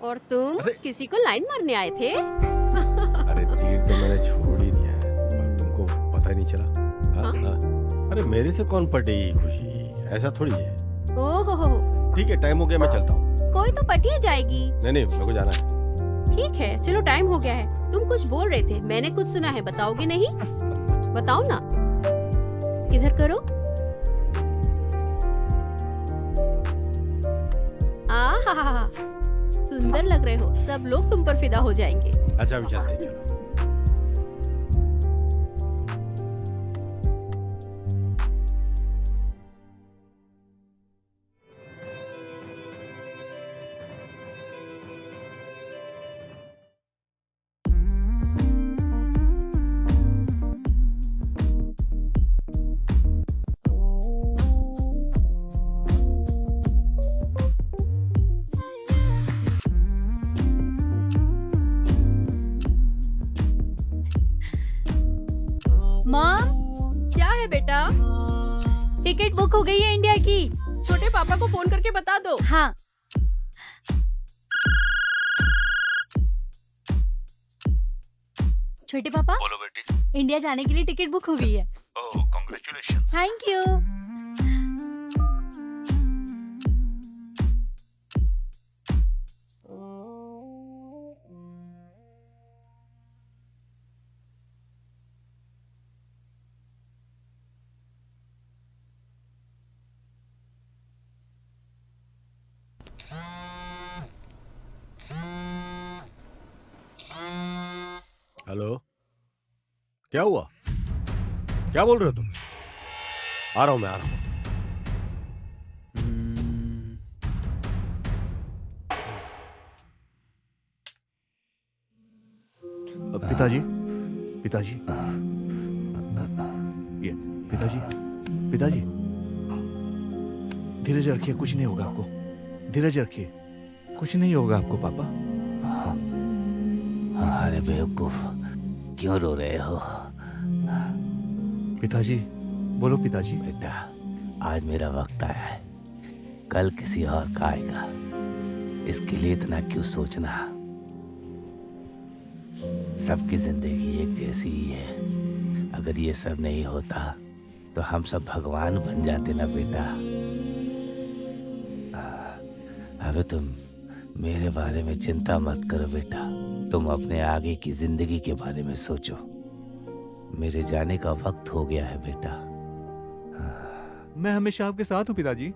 और तुम किसी को लाइन मारने आए थे? अरे तीर तो मैंने छोड़ ही दिया है, पर तुमको पता ही नहीं चला। हाँ? अरे मेरे से कौन पटेगी खुशी, ऐसा थोड़ी है। ओहो, ठीक है, टाइम हो गया, मैं चलता हूँ। कोई तो पटी ही जाएगी। नहीं, मेरे को जाना है। ठीक है, चलो टाइम हो गया है। तुम कुछ बोल रहे थे, मैंने कुछ सुना है, बताओगे नहीं? बताओ ना। इधर करो। आहा, सुंदर लग रहे हो, सब लोग तुम पर फिदा हो जाएंगे। अच्छा अभी चलते, चलो। माँ, क्या है बेटा? टिकट बुक हो गई है इंडिया की। छोटे पापा को फोन करके बता दो। हाँ। छोटे पापा, बोलो बेटी। इंडिया जाने के लिए टिकट बुक हो गई है। ओह, कांग्रेचुलेशंस। Thank you. हेलो, क्या हुआ? क्या बोल रहे हो तुम? आ रहा हूं, मैं आ रहा हूं। पिताजी, पिताजी, ये पिताजी, पिताजी, धीरज रखिए, कुछ नहीं होगा आपको। धीरज रखिए, कुछ नहीं होगा आपको पापा। अरे बेवकूफ, क्यों रो रहे हो? पिताजी, बोलो पिताजी। बेटा, आज मेरा वक्त आया है, कल किसी और का आएगा। इसके लिए इतना क्यों सोचना? सबकी जिंदगी एक जैसी ही है। अगर ये सब नहीं होता तो हम सब भगवान बन जाते ना बेटा। अब तुम मेरे बारे में चिंता मत करो बेटा, तुम अपने आगे की जिंदगी के बारे में सोचो। मेरे जाने का वक्त हो गया है बेटा। मैं हमेशा आपके साथ हूं पिताजी।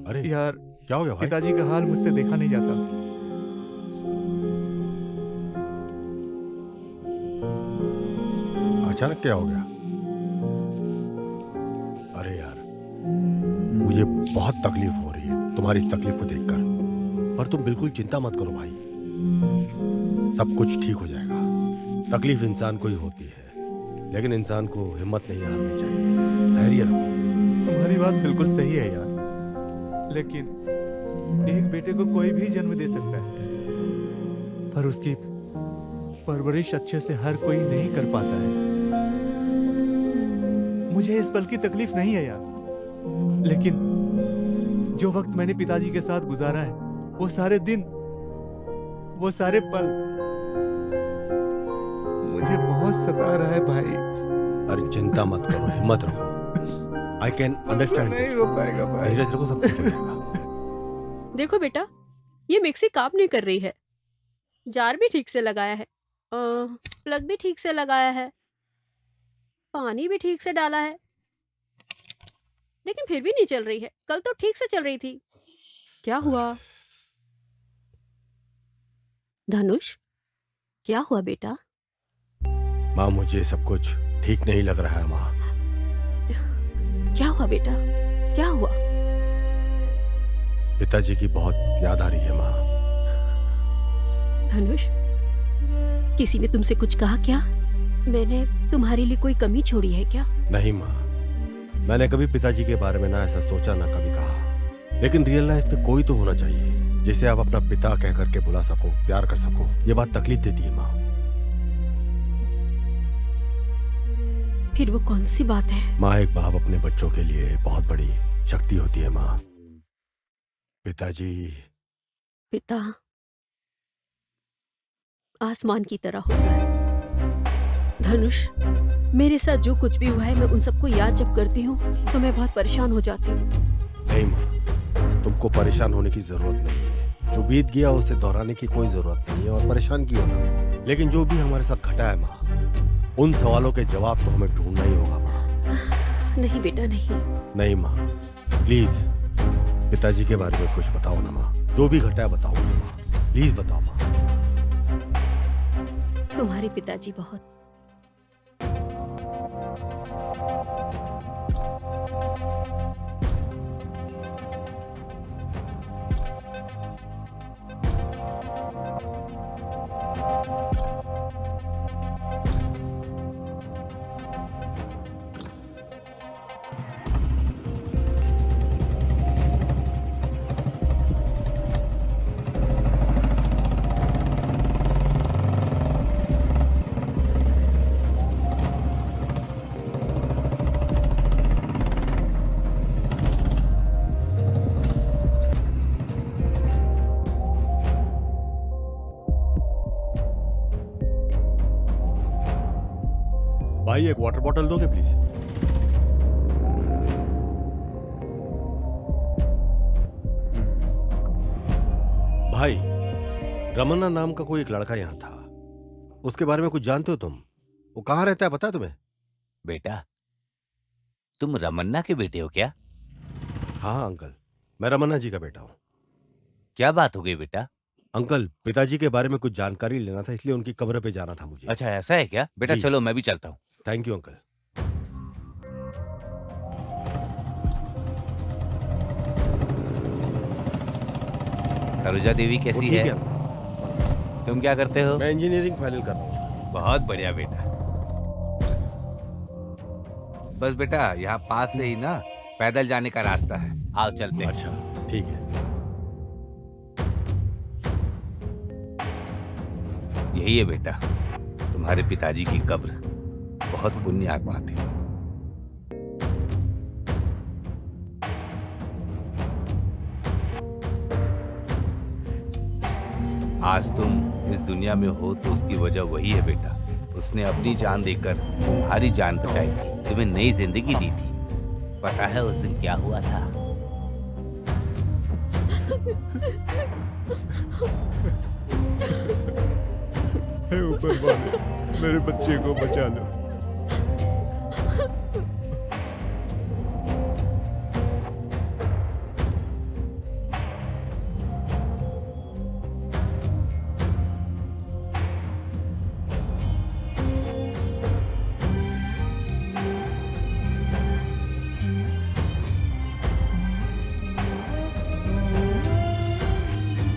अरे यार, क्या हो गया भाई? पिताजी का हाल मुझसे देखा नहीं जाता। अचानक क्या हो गया? अरे यार, मुझे बहुत तकलीफ हो रही है तुम्हारी इस तकलीफ को देखकर, पर तुम बिल्कुल चिंता मत करो भाई, सब कुछ ठीक हो जाएगा। तकलीफ इंसान को ही होती है, लेकिन इंसान को हिम्मत नहीं हारनी चाहिए, धैर्य रखो। तुम्हारी बात बिल्कुल सही है यार, लेकिन एक बेटे को कोई भी जन्म दे सकता है, पर उसकी परवरिश अच्छे से हर कोई नहीं कर पाता है। मुझे इस पल की तकलीफ नहीं है यार, लेकिन जो वक्त मैंने पिताजी के साथ गुजारा है, वो सारे दिन, वो सारे पल मुझे बहुत सता रहा है भाई। अरे चिंता मत करो, हिम्मत रखो। I can understand नहीं हो पाएगा भाई। धीरज रखो, सब ठीक हो जाएगा। देखो बेटा, ये मिक्सी काम नहीं कर रही है। जार भी ठीक से लगाया है, प्लग भी ठीक से लगाया है, पानी भी ठीक से डाला है, लेकिन फिर भी नहीं चल रही है। कल तो ठीक से चल रही थी, क्या हुआ? धनुष, क्या हुआ बेटा? माँ, मुझे सब कुछ ठीक नहीं लग रहा है माँ। क्या हुआ बेटा, क्या हुआ? पिताजी की बहुत याद आ रही है माँ। धनुष, किसी ने तुमसे कुछ कहा क्या? मैंने तुम्हारे लिए कोई कमी छोड़ी है क्या? नहीं माँ, मैंने कभी पिताजी के बारे में ना ऐसा सोचा ना कभी कहा, लेकिन रियल लाइफ में कोई तो होना चाहिए जिसे आप अपना पिता कह करके बुला सको, प्यार कर सको। ये बात तकलीफ देती है माँ। फिर वो कौन सी बात है? माँ, एक बाप अपने बच्चों के लिए बहुत बड़ी शक्ति होती है माँ। पिताजी पिता आसमान की तरह होता है। धनुष, मेरे साथ जो कुछ भी हुआ है मैं उन सबको याद जब करती हूँ तो मैं बहुत परेशान हो जाती हूँ। नहीं माँ, तुमको परेशान होने की जरूरत नहीं है। जो बीत गया उसे दोहराने की कोई जरूरत नहीं है और परेशान क्यों ना। लेकिन जो भी हमारे साथ घटा है माँ, उन सवालों के जवाब तो हमें ढूंढना ही होगा माँ। नहीं बेटा, नहीं। नहीं माँ, प्लीज पिताजी के बारे में कुछ बताओ ना माँ। जो भी घटा है बताओ मुझे माँ, प्लीज बताओ माँ। तुम्हारे पिताजी बहुत भाई, एक वाटर बॉटल दोगे प्लीज? भाई, रमन्ना नाम का कोई एक लड़का यहाँ था, उसके बारे में कुछ जानते हो तुम? वो कहाँ रहता है पता है तुम्हें? बेटा, तुम रमन्ना के बेटे हो क्या? हाँ अंकल, मैं रमन्ना जी का बेटा हूँ। क्या बात हो गई बेटा? अंकल, पिताजी के बारे में कुछ जानकारी लेना था, इसलिए उनकी कब्र पे जाना था मुझे। अच्छा, ऐसा है क्या? बेटा चलो, मैं भी चलता हूँ। Thank you uncle. Saroja Devi कैसी है? तुम क्या करते हो? मैं इंजीनियरिंग फाइनल कर रहा हूँ। बहुत बढ़िया बेटा। बस बेटा, यहाँ पास से ही ना पैदल जाने का रास्ता है, आओ चलते हैं। अच्छा ठीक है। यही है बेटा तुम्हारे पिताजी की कब्र, बहुत पुण्य आत्मा थी। आज तुम इस दुनिया में हो तो उसकी वजह वही है बेटा। उसने अपनी जान देकर तुम्हारी जान बचाई थी, तुम्हें नई जिंदगी दी थी। पता है उस दिन क्या हुआ था? हे ऊपर वाले, मेरे बच्चे को बचा लो।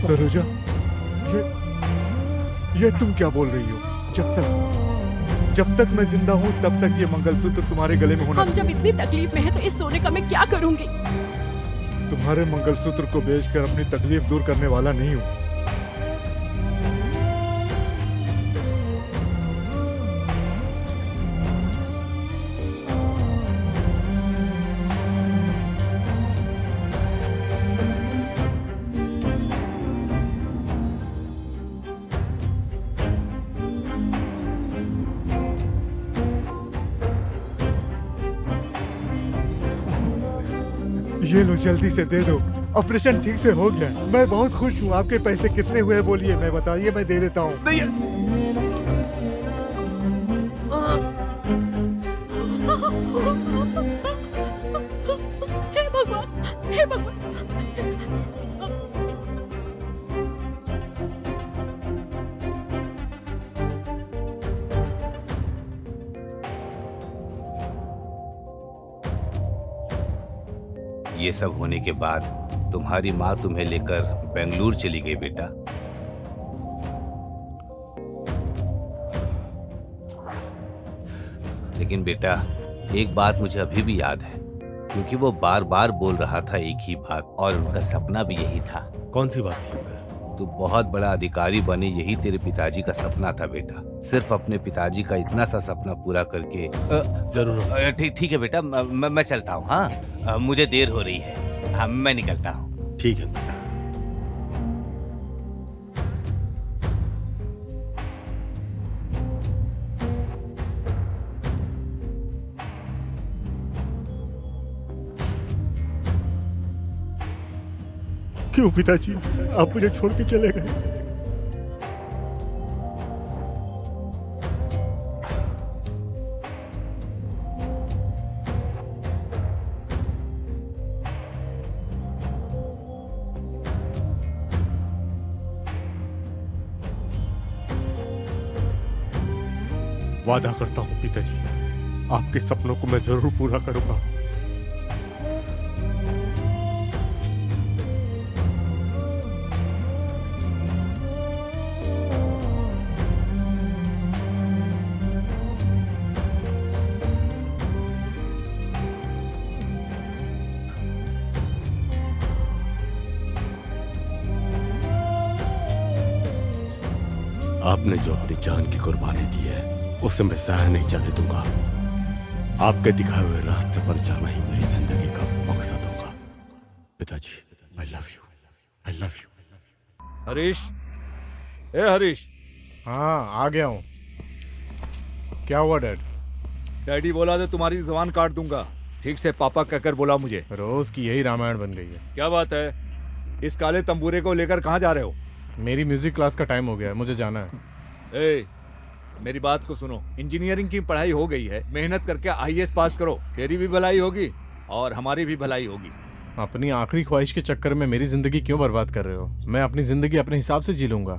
सरोजा, ये तुम क्या बोल रही हो? जब तक मैं जिंदा हूँ तब तक ये मंगलसूत्र तुम्हारे गले में होना हम जब इतनी तकलीफ में हैं तो इस सोने का मैं क्या करूंगी? तुम्हारे मंगलसूत्र को बेचकर अपनी तकलीफ दूर करने वाला नहीं हूँ। ये लो, जल्दी से दे दो। ऑपरेशन ठीक से हो गया। मैं बहुत खुश हूँ। आपके पैसे कितने हुए बोलिए, मैं बताइए, मैं दे देता हूँ। हे भगवान, हे भगवान। ये सब होने के बाद तुम्हारी माँ तुम्हें लेकर बेंगलुरु चली गई बेटा। लेकिन बेटा एक बात मुझे अभी भी याद है, क्योंकि वो बार बार बोल रहा था एक ही बात, और उनका सपना भी यही था। कौन सी बात थी उनका? तू बहुत बड़ा अधिकारी बने, यही तेरे पिताजी का सपना था बेटा। सिर्फ अपने पिताजी का इतना सा सपना पूरा करके जरूर। ठीक है बेटा, मैं चलता हूँ। हाँ, मुझे देर हो रही है। हाँ, मैं निकलता हूँ। ठीक है। क्यों पिताजी आप मुझे छोड़ के चले गए? वादा करता हूं पिताजी, आपके सपनों को मैं जरूर पूरा करूंगा। आपने जो अपनी जान की कुर्बानी दी है उसे मैं ज़ाया नहीं जाने दूंगा। आपके दिखाए हुए रास्ते पर जाना ही मेरी जिंदगी का मकसद होगा। पिताजी, I love you, I love you. Harish, ए हरीश। हाँ, आ गया हूँ। क्या हुआ डैड? डैडी बोला था तुम्हारी जबान काट दूंगा। ठीक से पापा कहकर बोला मुझे। रोज की यही रामायण बन गई है। क्या बात है? इस काले तंबूरे को लेकर कहाँ जा रहे हो? मेरी म्यूजिक क्लास का टाइम हो गया है, मुझे जाना है। ए, मेरी बात को सुनो। इंजीनियरिंग की पढ़ाई हो गई है, मेहनत करके आईएएस पास करो। तेरी भी भलाई होगी और हमारी भी भलाई होगी। अपनी आखिरी ख्वाहिश के चक्कर में मेरी जिंदगी क्यों बर्बाद कर रहे हो? मैं अपनी जिंदगी अपने हिसाब से जी लूंगा।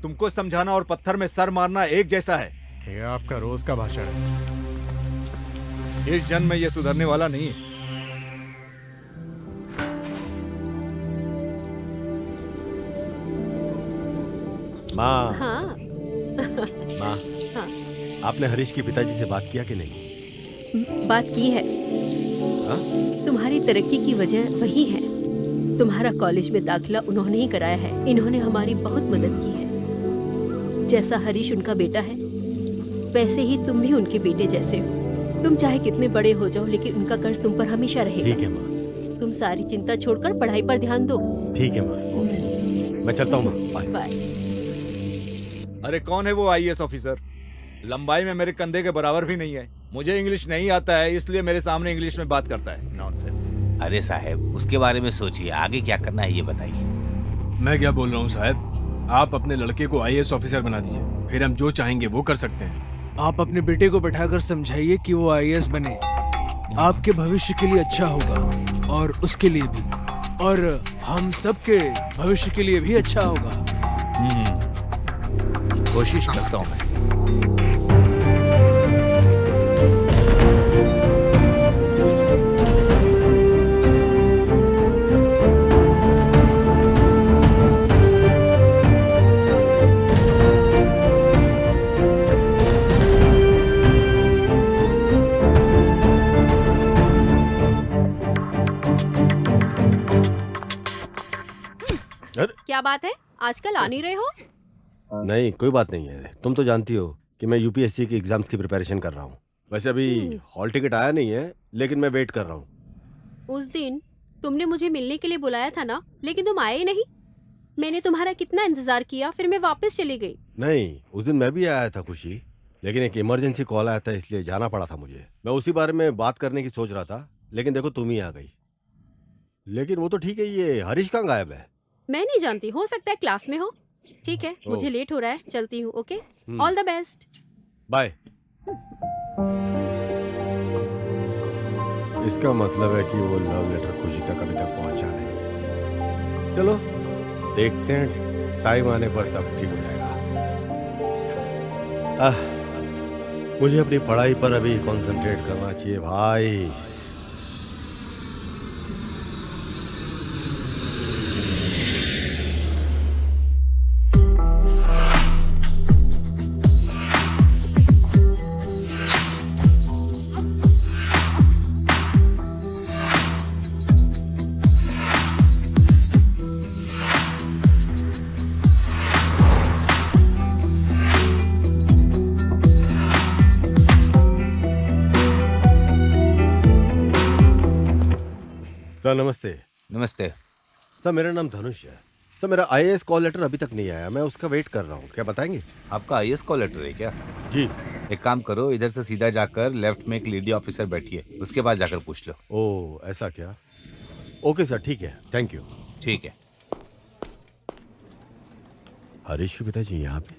तुमको समझाना और पत्थर में सर मारना एक जैसा है। ये आपका रोज का भाषण है। इस जन्म में ये सुधरने वाला नहीं है। माँ, हाँ माँ, हाँ आपने हरीश के पिताजी से बात किया कि नहीं? बात की है। हाँ? तुम्हारी तरक्की की वजह वही है। तुम्हारा कॉलेज में दाखिला उन्होंने ही कराया है। इन्होंने हमारी बहुत मदद की है। जैसा हरीश उनका बेटा है, वैसे ही तुम भी उनके बेटे जैसे हो। तुम चाहे कितने बड़े हो जाओ, लेकिन उनका कर्ज तुम पर हमेशा रहेगा। ठीक है माँ। तुम सारी चिंता छोड़कर पढ़ाई पर ध्यान दो। ठीक है माँ, मैं चलता हूँ माँ। बाय। बाय। अरे कौन है वो आईएएस ऑफिसर? लंबाई में मेरे कंधे के बराबर भी नहीं है। मुझे इंग्लिश नहीं आता है, इसलिए मेरे सामने इंग्लिश में बात करता है। नॉनसेंस। अरे साहब, उसके बारे में सोचिए, आगे क्या करना है ये बताइए। मैं क्या बोल रहा हूँ साहब, आप अपने लड़के को आईएएस ऑफिसर बना दीजिए, फिर हम जो चाहेंगे वो कर सकते हैं। आप अपने बेटे को बैठाकर समझाइए कि वो आईएएस बने। आपके भविष्य के लिए अच्छा होगा और उसके लिए भी, और हम सबके भविष्य के लिए भी अच्छा होगा। कोशिश करता हूँ मैं। क्या बात है, आजकल आ नहीं रहे हो? नहीं, कोई बात नहीं है। तुम तो जानती हो कि मैं यूपीएससी के एग्जाम्स की प्रिपरेशन कर रहा हूँ। वैसे अभी हॉल टिकट आया नहीं है, लेकिन मैं वेट कर रहा हूँ। उस दिन तुमने मुझे मिलने के लिए बुलाया था ना, लेकिन तुम आए ही नहीं। मैंने तुम्हारा कितना इंतजार किया, फिर मैं वापस चली गई। नहीं, उस दिन मैं भी आया था खुशी, लेकिन एक इमरजेंसी कॉल आया था, इसलिए जाना पड़ा था मुझे। मैं उसी बारे में बात करने की सोच रहा था, लेकिन देखो तुम ही आ गई। लेकिन वो तो ठीक है, ये हरीश कहाँ गायब है? मैं नहीं जानती, हो सकता है क्लास में हो। ठीक है, मुझे लेट हो रहा है, चलती हूँ। Okay, all the best. Bye. इसका मतलब है कि वो लव लेटर खुशी तक अभी तक पहुंचा नहीं। चलो देखते हैं, टाइम आने पर सब ठीक हो जाएगा। मुझे अपनी पढ़ाई पर अभी कंसंट्रेट करना चाहिए भाई। सर नमस्ते। नमस्ते। सर मेरा नाम धनुष है। सर मेरा आईएएस कॉल लेटर अभी तक नहीं आया, मैं उसका वेट कर रहा हूँ, क्या बताएंगे? आपका आईएएस कॉल लेटर है क्या? जी। एक काम करो, इधर से सीधा जाकर लेफ्ट में एक लेडी ऑफिसर बैठी है, उसके पास जाकर पूछ लो। ओह ऐसा क्या? ओके सर, ठीक है, थैंक यू। ठीक है। हरीश के पिताजी यहाँ पे?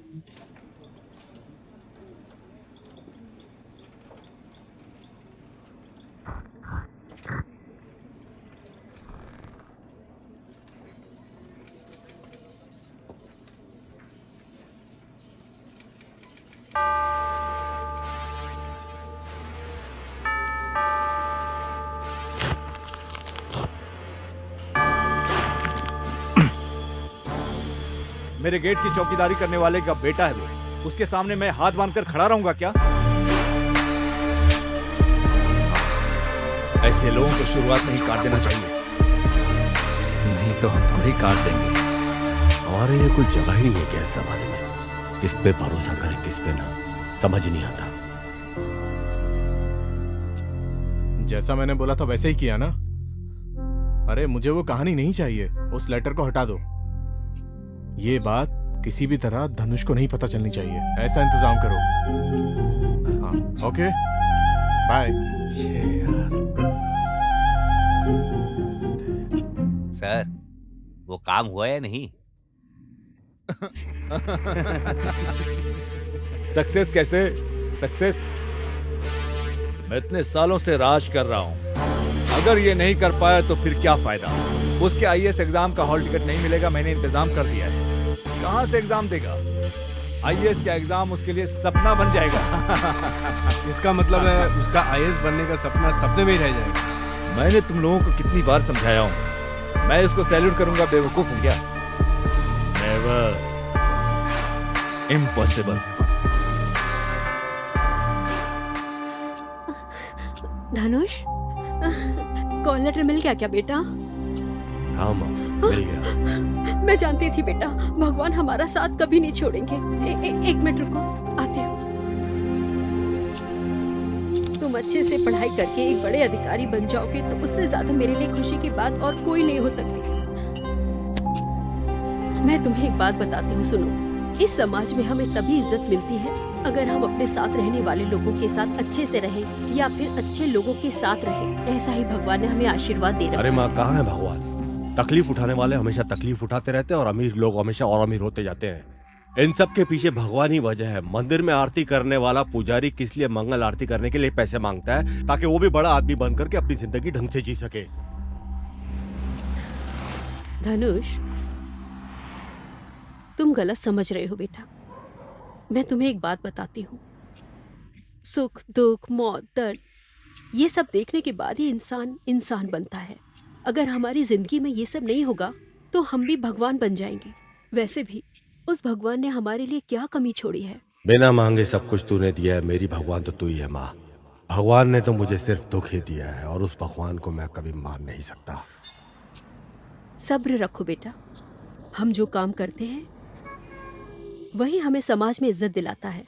मेरे गेट की चौकीदारी करने वाले का बेटा है वो, उसके सामने मैं हाथ बांधकर खड़ा रहूंगा क्या? ऐसे लोगों को शुरुआत में ही काट देना चाहिए, नहीं तो हम खुद ही काट देंगे। हमारे लिए कोई जगह ही नहीं है क्या इस जमाने में? किस पे भरोसा करें किस पे ना, समझ नहीं आता। जैसा मैंने बोला था वैसे ही किया ना। अरे मुझे वो कहानी नहीं चाहिए, उस लेटर को हटा दो। ये बात किसी भी तरह धनुष को नहीं पता चलनी चाहिए, ऐसा इंतजाम करो। हाँ ओके बाय। सर वो काम हुआ या नहीं? सक्सेस कैसे? सक्सेस? मैं इतने सालों से राज कर रहा हूं, अगर ये नहीं कर पाया तो फिर क्या फायदा? उसके आईएएस एग्जाम का हॉल टिकट नहीं मिलेगा, मैंने इंतजाम कर दिया है। कहां से एग्जाम देगा? आईएएस का एग्जाम उसके लिए सपना बन जाएगा। इसका मतलब है उसका आईएएस बनने का सपना सपने में ही रह जाएगा। मैंने तुम लोगों को कितनी बार समझाया हूं, मैं इसको सैल्यूट करूंगा, बेवकूफ हूं क्या? Never, impossible. Dhanush, call letter मिल गया क्या बेटा? हाँ माँ, मिल गया। मैं जानती थी बेटा, भगवान हमारा साथ कभी नहीं छोड़ेंगे। एक मिनट रुको, आती हूँ। तुम अच्छे से पढ़ाई करके एक बड़े अधिकारी बन जाओगे तो उससे ज्यादा मेरे लिए खुशी की बात और कोई नहीं हो सकती। मैं तुम्हें एक बात बताती हूँ, सुनो। इस समाज में हमें तभी इज्जत मिलती है अगर हम अपने साथ रहने वाले लोगों के साथ अच्छे से रहें या फिर अच्छे लोगों के साथ रहें। ऐसा ही भगवान ने हमें आशीर्वाद दे रखा है। अरे माँ, कहाँ है भगवान? तकलीफ उठाने वाले हमेशा तकलीफ उठाते रहते हैं और अमीर लोग हमेशा और अमीर होते जाते हैं। इन सब के पीछे भगवान ही वजह है। मंदिर में आरती करने वाला पुजारी किस लिए मंगल आरती करने के लिए पैसे मांगता है? ताकि वो भी बड़ा आदमी बन करके अपनी जिंदगी ढंग से जी सके। धनुष, तुम गलत समझ रहे हो बेटा। मैं तुम्हें एक बात बताती हूँ, सुख दुख मौत दर्द ये सब देखने के बाद ही इंसान इंसान बनता है। अगर हमारी जिंदगी में ये सब नहीं होगा तो हम भी भगवान बन जाएंगे। वैसे भी उस भगवान ने हमारे लिए क्या कमी छोड़ी है? बिना मांगे सब कुछ तूने दिया है मेरी भगवान, तो तू ही है माँ। भगवान ने तो मुझे सिर्फ दुख ही दिया है और उस भगवान को मैं कभी मान नहीं सकता। सब्र रखो बेटा। हम जो काम करते हैं वही हमें समाज में इज्जत दिलाता है।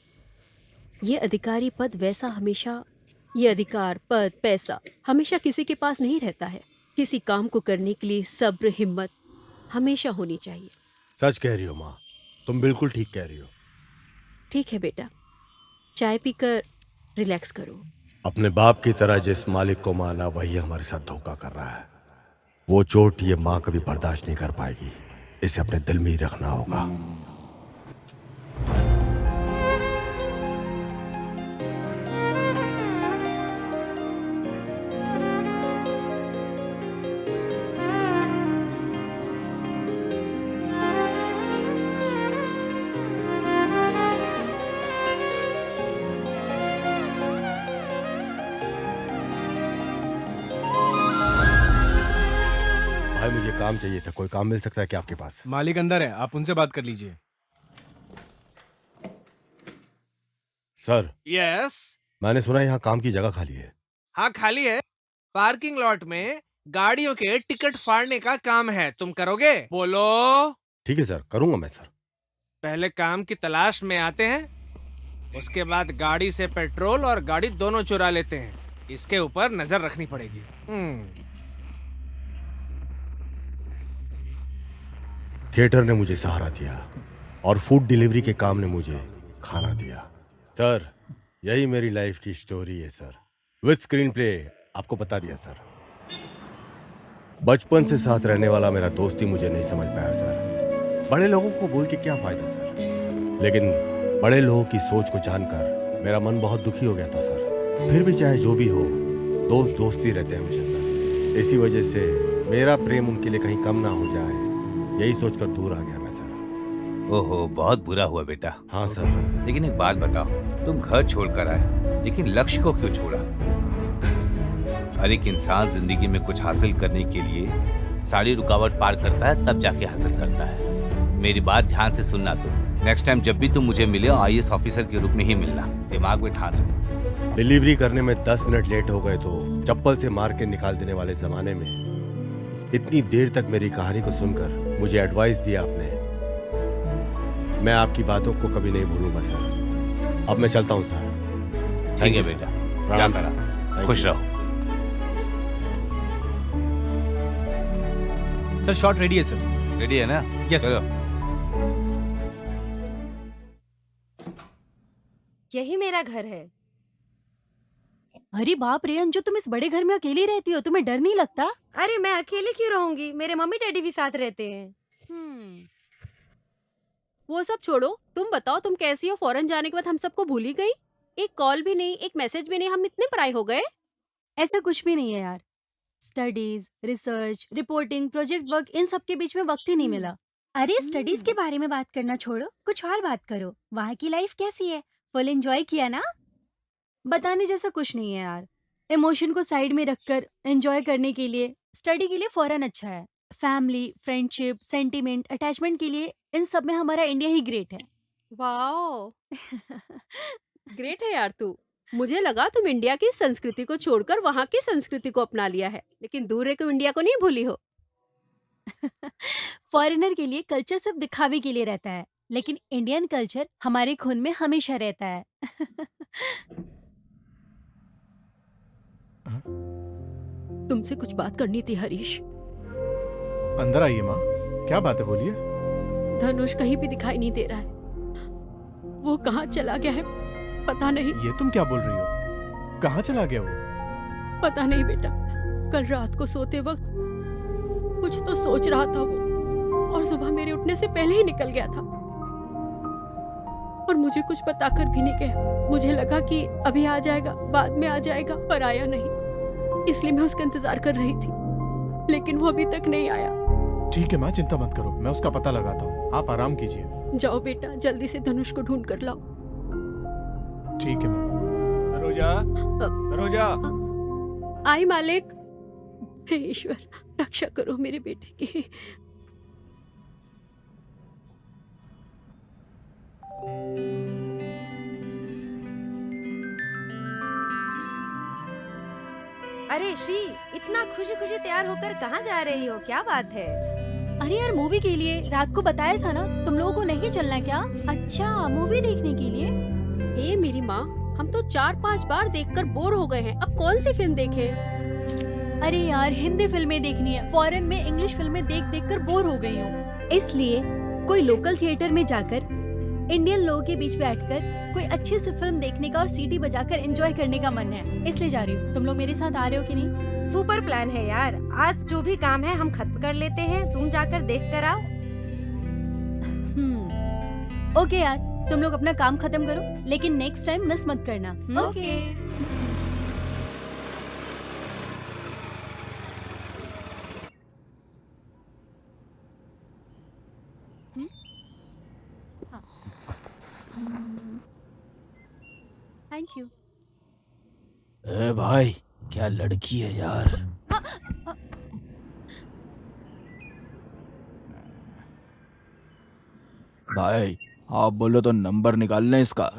ये अधिकारी पद वैसा हमेशा, ये अधिकार पद पैसा हमेशा किसी के पास नहीं रहता है। किसी काम को करने के लिए सब्र हिम्मत हमेशा होनी चाहिए। सच कह रही हो माँ, तुम बिल्कुल ठीक कह रही हो। ठीक है बेटा, चाय पीकर रिलैक्स करो। अपने बाप की तरह जिस मालिक को माना वही हमारे साथ धोखा कर रहा है। वो चोट ये माँ कभी बर्दाश्त नहीं कर पाएगी, इसे अपने दिल में ही रखना होगा। भाई मुझे काम चाहिए था, कोई काम मिल सकता है क्या आपके पास? मालिक अंदर है, आप उनसे बात कर लीजिए। सर। यस। मैंने सुना यहाँ काम की जगह खाली है। हाँ खाली है। पार्किंग लॉट में गाड़ियों के टिकट फाड़ने का काम है, तुम करोगे? बोलो। ठीक है सर, करूंगा मैं सर। पहले काम की तलाश में आते हैं, उसके बाद गाड़ी से पेट्रोल और गाड़ी दोनों चुरा लेते हैं। इसके ऊपर नजर रखनी पड़ेगी। थिएटर ने मुझे सहारा दिया और फूड डिलीवरी के काम ने मुझे खाना दिया। सर, यही मेरी लाइफ की स्टोरी है सर, विद स्क्रीन प्ले। आपको बता दिया सर। बचपन से साथ रहने वाला मेरा दोस्त ही मुझे नहीं समझ पाया सर। बड़े लोगों को बोल के क्या फायदा सर, लेकिन बड़े लोगों की सोच को जानकर मेरा मन बहुत दुखी हो गया था सर। फिर भी चाहे जो भी हो, दोस्त दोस्त ही रहते हैं हमेशा सर। इसी वजह से मेरा प्रेम उनके लिए कहीं कम ना हो जाए, यही सोचकर दूर आ गया मैं सर। ओहो, बहुत बुरा हुआ बेटा। हाँ सर। लेकिन एक बात बताओ, तुम घर छोड़कर आए, लेकिन लक्ष्य को क्यों छोड़ा? हर एक इंसान जिंदगी में कुछ हासिल करने के लिए सारी रुकावट पार करता है, तब जाके हासिल करता है। मेरी बात ध्यान से सुनना तुम। नेक्स्ट टाइम जब भी तुम मुझे मिले, आईएएस ऑफिसर के रूप में ही मिलना, दिमाग में ठान। डिलीवरी करने में 10 मिनट लेट हो गए तो चप्पल से मार के निकाल देने वाले जमाने में इतनी देर तक मेरी कहानी को सुनकर मुझे एडवाइस दिया आपने। मैं आपकी बातों को कभी नहीं भूलूंगा सर। अब मैं चलता हूँ सर। ठीक है बेटा, जा मेरा, खुश रहो। सर शॉट रेडी है सर। रेडी है ना? यस। चलो। यही मेरा घर है। अरे बाप रे अंजू, तुम इस बड़े घर में अकेली रहती हो, तुम्हें डर नहीं लगता? अरे मैं अकेले क्यों रहूंगी, मेरे मम्मी डैडी भी साथ रहते हैं। वो सब छोड़ो, तुम बताओ तुम कैसी हो? फॉरेन जाने के बाद हम सबको भूल ही गई। एक कॉल भी नहीं, एक मैसेज भी नहीं, हम इतने पराए हो गए। ऐसा कुछ भी नहीं है यार। Studies, research, reporting, project work, इन सब के बीच में वक्त ही नहीं मिला। अरे स्टडीज के बारे में बात करना छोड़ो, कुछ और बात करो। वहाँ की लाइफ कैसी है? फुल एंजॉय किया ना? बताने जैसा कुछ नहीं है यार। इमोशन को साइड में रखकर एंजॉय करने के लिए स्टडी के लिए फॉरेन अच्छा है। फैमिली, फ्रेंडशिप, सेंटीमेंट, अटैचमेंट के लिए इन सब में हमारा इंडिया ही ग्रेट है। वाओ ग्रेट है यार तू। मुझे लगा तुम इंडिया की संस्कृति को छोड़कर वहाँ की संस्कृति को अपना लिया है, लेकिन दूर रह के इंडिया को नहीं भूली हो। फॉरेनर के लिए कल्चर सिर्फ दिखावे के लिए रहता है, लेकिन इंडियन कल्चर हमारे खून में हमेशा रहता है। तुमसे कुछ बात करनी थी हरीश। अंदर आइए माँ, क्या बात है, बोलिए। धनुष कहीं भी दिखाई नहीं दे रहा है। वो कहाँ चला गया है पता नहीं। ये तुम क्या बोल रही हो? कहाँ चला गया वो? पता नहीं बेटा, कल रात को सोते वक्त कुछ तो सोच रहा था वो, और सुबह मेरे उठने से पहले ही निकल गया था और मुझे कुछ बताकर भी नहीं गया। मुझे लगा कि अभी आ जाएगा, बाद में आ जाएगा, पर आया नहीं। इसलिए मैं उसका इंतजार कर रही थी, लेकिन वो अभी तक नहीं आया। ठीक है माँ, चिंता मत करो, मैं उसका पता लगाता हूँ, आप आराम कीजिए। जाओ बेटा, जल्दी से धनुष को ढूंढ कर लाओ। ठीक है माँ। सरोजा, सरोजा। आई मालिक। हे ईश्वर, रक्षा करो मेरे बेटे की। अरे श्री, इतना खुशी खुशी तैयार होकर कहाँ जा रही हो, क्या बात है? अरे यार मूवी के लिए रात को बताया था ना, तुम लोगों को नहीं चलना क्या? अच्छा, मूवी देखने के लिए? ए मेरी माँ, हम तो 4-5 बार देखकर बोर हो गए हैं, अब कौन सी फिल्म देखें? अरे यार हिंदी फिल्में देखनी है, फॉरेन में इंग्लिश फिल्में देख देख कर बोर हो गई हूँ। इसलिए कोई लोकल थिएटर में जाकर इंडियन लोगों के बीच बैठकर कोई अच्छी सी फिल्म देखने का और सीटी बजाकर एंजॉय करने का मन है, इसलिए जा रही हूँ। तुम लोग मेरे साथ आ रहे हो कि नहीं? सुपर प्लान है यार। आज जो भी काम है हम खत्म कर लेते हैं, तुम जाकर देख कर आओ। ओके यार, तुम लोग अपना काम खत्म करो, लेकिन नेक्स्ट टाइम मिस मत करना। ओके। Thank you. ए भाई, क्या लड़की है यार। भाई आप बोलो तो नंबर निकाल लें इसका।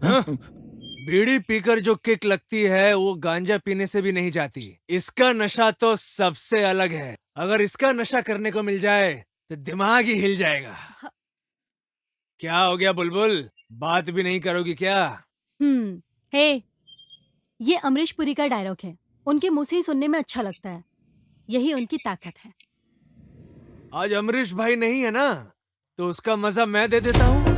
बीड़ी पीकर जो किक लगती है वो गांजा पीने से भी नहीं जाती। इसका नशा तो सबसे अलग है। अगर इसका नशा करने को मिल जाए तो दिमाग ही हिल जाएगा। क्या हो गया बुलबुल, बात भी नहीं करोगी क्या? हे, ये अमरीश पुरी का डायलॉग है, उनके मुंह से ही सुनने में अच्छा लगता है, यही उनकी ताकत है। आज अमरीश भाई नहीं है ना, तो उसका मजा मैं दे देता हूँ।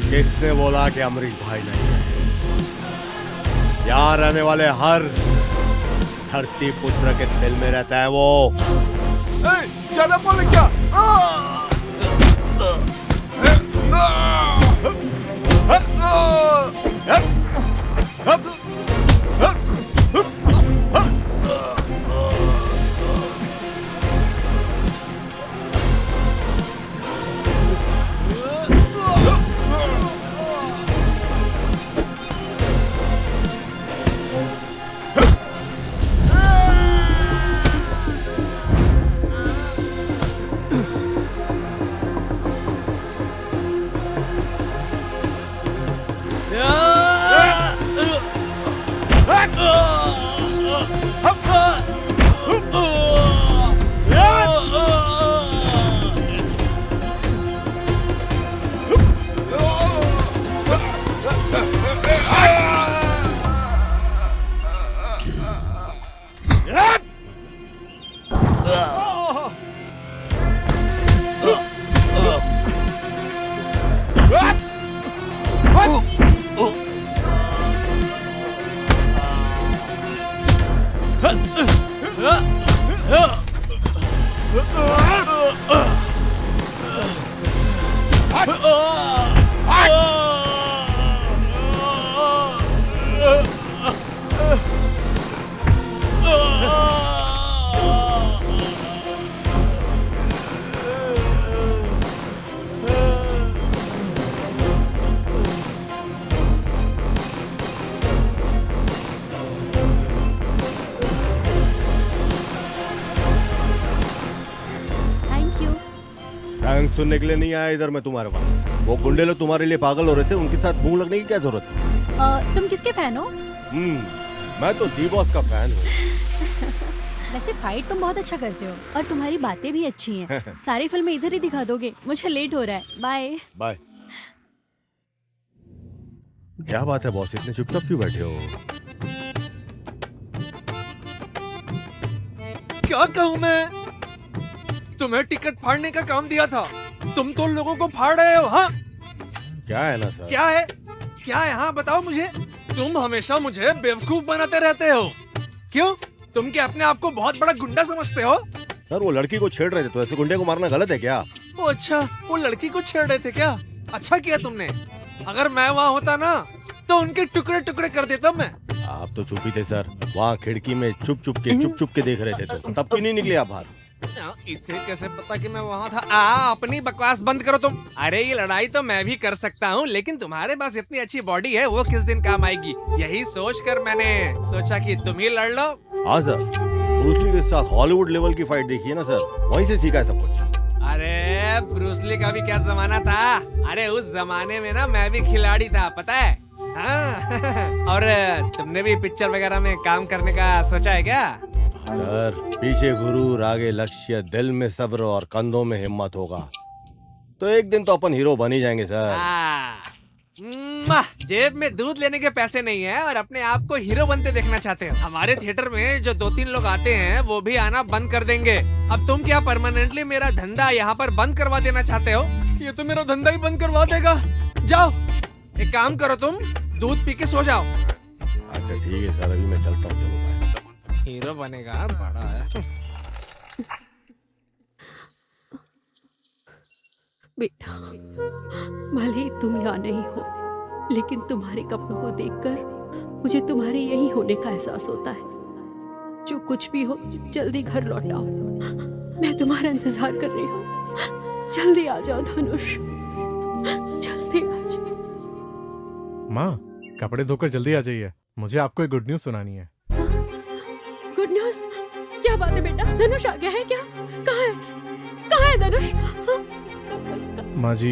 किसने बोला कि अमरीश भाई नहीं है? यहाँ रहने वाले हर धरती पुत्र के दिल में रहता है वो। ज्यादा बोले क्या? थैंक्स सुनने के लिए नहीं आया इधर मैं तुम्हारे पास। वो गुंडे लोग तुम्हारे लिए पागल हो रहे थे, उनके साथ मुंह लगने की क्या जरूरत थी? तुम किसके फैन हो? मैं तो दी बॉस का फैन हूँ। वैसे फाइट तुम बहुत अच्छा करते हो और तुम्हारी बातें भी अच्छी हैं। सारी फिल्में इधर ही दिखा दोगे, मुझे लेट हो रहा है। Bye bye. क्या बात है बॉस, इतने चुपचाप क्यों बैठे हो? क्या कहूँ मैं? तुम्हें टिकट फाड़ने का काम दिया था, तुम तो लोगों को फाड़ रहे हो। हाँ क्या है ना सर? क्या है? क्या है? हाँ बताओ मुझे। तुम हमेशा मुझे बेवकूफ बनाते रहते हो। क्यों? तुम क्या अपने आप को बहुत बड़ा गुंडा समझते हो? सर वो लड़की को छेड़ रहे थे, तो ऐसे गुंडे को मारना गलत है क्या? ओ अच्छा, वो लड़की को छेड़ रहे थे क्या? अच्छा किया तुमने। अगर मैं वहाँ होता ना तो उनके टुकड़े टुकड़े कर देता मैं। आप तो चुप ही थे सर, वहाँ खिड़की में चुप चुप के देख रहे थे, तो तब क्यों नहीं निकले आप बाहर? इसे कैसे पता कि मैं वहाँ था? अपनी बकवास बंद करो तुम। अरे ये लड़ाई तो मैं भी कर सकता हूँ, लेकिन तुम्हारे पास इतनी अच्छी बॉडी है, वो किस दिन काम आएगी? यही सोचकर मैंने सोचा कि तुम ही लड़ लो। हाँ सर, ब्रूस ली के साथ हॉलीवुड लेवल की फाइट देखी है ना सर, वहीं से सीखा है सब कुछ। अरे ब्रूस ली का भी क्या जमाना था? अरे उस जमाने में ना मैं भी खिलाड़ी था, पता है? हाँ। और तुमने भी पिक्चर वगैरह में काम करने का सोचा है क्या? सर पीछे गुरूर, आगे लक्ष्य, दिल में सब्र और कंधों में हिम्मत होगा तो एक दिन तो अपन हीरो बन ही जाएंगे सर। जेब में दूध लेने के पैसे नहीं है और अपने आप को हीरो बनते देखना चाहते हो। हमारे थिएटर में जो 2-3 लोग आते हैं वो भी आना बंद कर देंगे। अब तुम क्या परमानेंटली मेरा धंधा यहाँ पर बंद करवा देना चाहते हो? ये तो मेरा धंधा ही बंद करवा देगा। जाओ एक काम करो, तुम दूध पी के सो जाओ। अच्छा ठीक है सर, अभी मैं चलता हूँ। चलो बाय। हीरो बनेगा, बड़ा है। बेटा, भले ही तुम यहाँ नहीं हो, लेकिन तुम्हारे कपड़ों को देखकर मुझे तुम्हारे यही होने का एहसास होता है। जो कुछ भी हो जल्दी घर लौट आओ, मैं तुम्हारा इंतजार कर रही हूँ। जल्दी आ जाओ धनुष, जल्दी आ जाओ। माँ कपड़े धोकर जल्दी आ जाइए, मुझे आपको एक गुड न्यूज़ सुनानी है। Good news? क्या बात है बेटा? धनुष आ गया है क्या? कहाँ है? कहाँ है धनुष? माँ जी,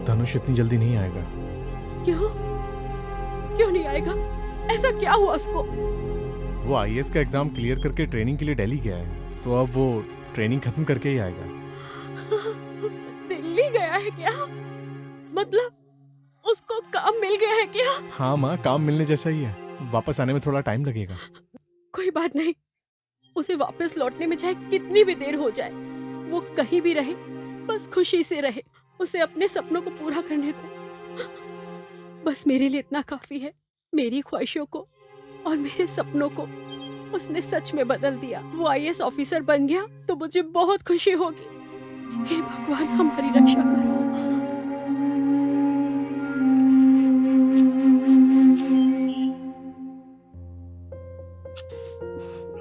धनुष इतनी जल्दी नहीं आएगा। क्यों? क्यों नहीं आएगा? ऐसा क्या हुआ उसको? वो आईएएस का एग्जाम क्लियर करके ट्रेनिंग के लिए दिल्ली गया है, तो अब वो ट्रेनिंग खत्म करके ही आएगा। दिल्ली गया है क्या? मतलब उसको काम मिल गया है क्या? हाँ माँ, काम मिलने जैसा ही है, वापस आने में थोड़ा टाइम लगेगा। कोई बात नहीं, उसे वापस लौटने में चाहे कितनी भी देर हो जाए, वो कहीं भी रहे, बस खुशी से रहे। उसे अपने सपनों को पूरा करने दो। बस मेरे लिए इतना काफी है। मेरी ख्वाहिशों को और मेरे सपनों को उसने सच में बदल दिया। वो आईएएस ऑफिसर बन गया तो मुझे बहुत खुशी होगी। हे भगवान, हमारी रक्षा करो।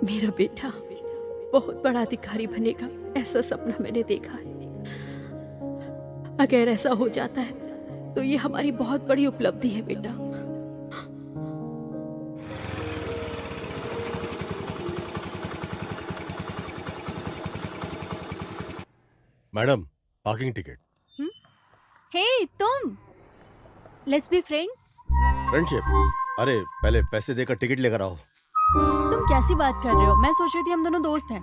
मेरा बेटा बहुत बड़ा अधिकारी बनेगा, ऐसा सपना मैंने देखा है। अगर ऐसा हो जाता है तो ये हमारी बहुत बड़ी उपलब्धि है बेटा। Madam, parking ticket. हे तुम, लेट्स बी फ्रेंड्स। फ्रेंडशिप? अरे पहले पैसे देकर टिकट लेकर आओ। तुम कैसी बात कर रहे हो? मैं सोच रही थी हम दोनों दोस्त हैं।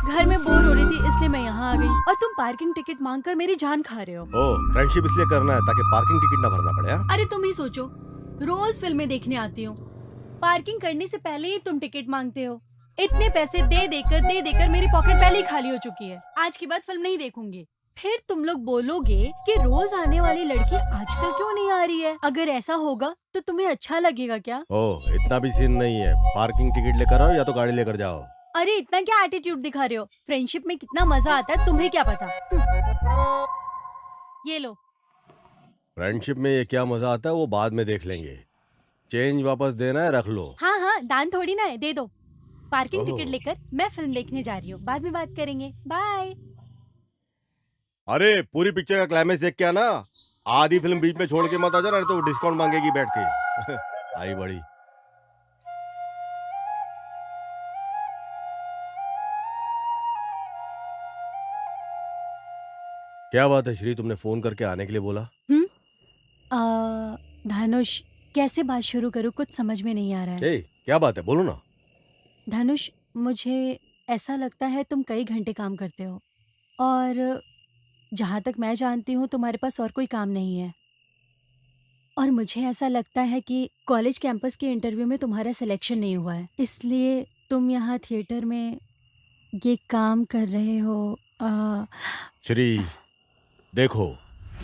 घर में बोर हो रही थी इसलिए मैं यहाँ आ गई, और तुम पार्किंग टिकट मांगकर मेरी जान खा रहे हो। ओ, फ्रेंडशिप इसलिए करना है ताकि पार्किंग टिकट ना भरना पड़े। अरे तुम ही सोचो, रोज फिल्में देखने आती हूँ, पार्किंग करने से पहले ही तुम टिकट मांगते हो। इतने पैसे दे देकर मेरी पॉकेट पहले ही खाली हो चुकी है। आज के बाद फिल्म नहीं देखूंगी। फिर तुम लोग बोलोगे कि रोज आने वाली लड़की आजकल क्यों नहीं आ रही है। अगर ऐसा होगा तो तुम्हें अच्छा लगेगा क्या? ओह, इतना भी सीन नहीं है। पार्किंग टिकट लेकर आओ या तो गाड़ी लेकर जाओ। अरे इतना क्या एटीट्यूड दिखा रहे हो? फ्रेंडशिप में कितना मजा आता है तुम्हें क्या पता। ये लो। फ्रेंडशिप में ये क्या मजा आता है वो बाद में देख लेंगे। चेंज वापस देना है, रख लो। हाँ हाँ, दान थोड़ी ना है, दे दो। पार्किंग ओह। टिकट लेकर मैं फिल्म देखने जा रही हूँ, बाद में बात करेंगे। बाय। अरे पूरी पिक्चर का क्लाइमेक्स देख के आना, आधी फिल्म बीच में छोड़ के मत आ जाना, नहीं तो डिस्काउंट मांगेगी बैठ के। आई बड़ी। क्या बात है श्री, तुमने फोन करके आने के लिए बोला? धनुष, कैसे बात शुरू करूँ, कुछ समझ में नहीं आ रहा है। ए, क्या बात है, बोलो ना। धनुष, मुझे ऐसा लगता है तुम कई घंटे काम करते हो, और जहाँ तक मैं जानती हूँ तुम्हारे पास और कोई काम नहीं है। और मुझे ऐसा लगता है कि कॉलेज कैंपस के इंटरव्यू में तुम्हारा सिलेक्शन नहीं हुआ है, इसलिए तुम यहाँ थिएटर में ये काम कर रहे हो। श्री देखो,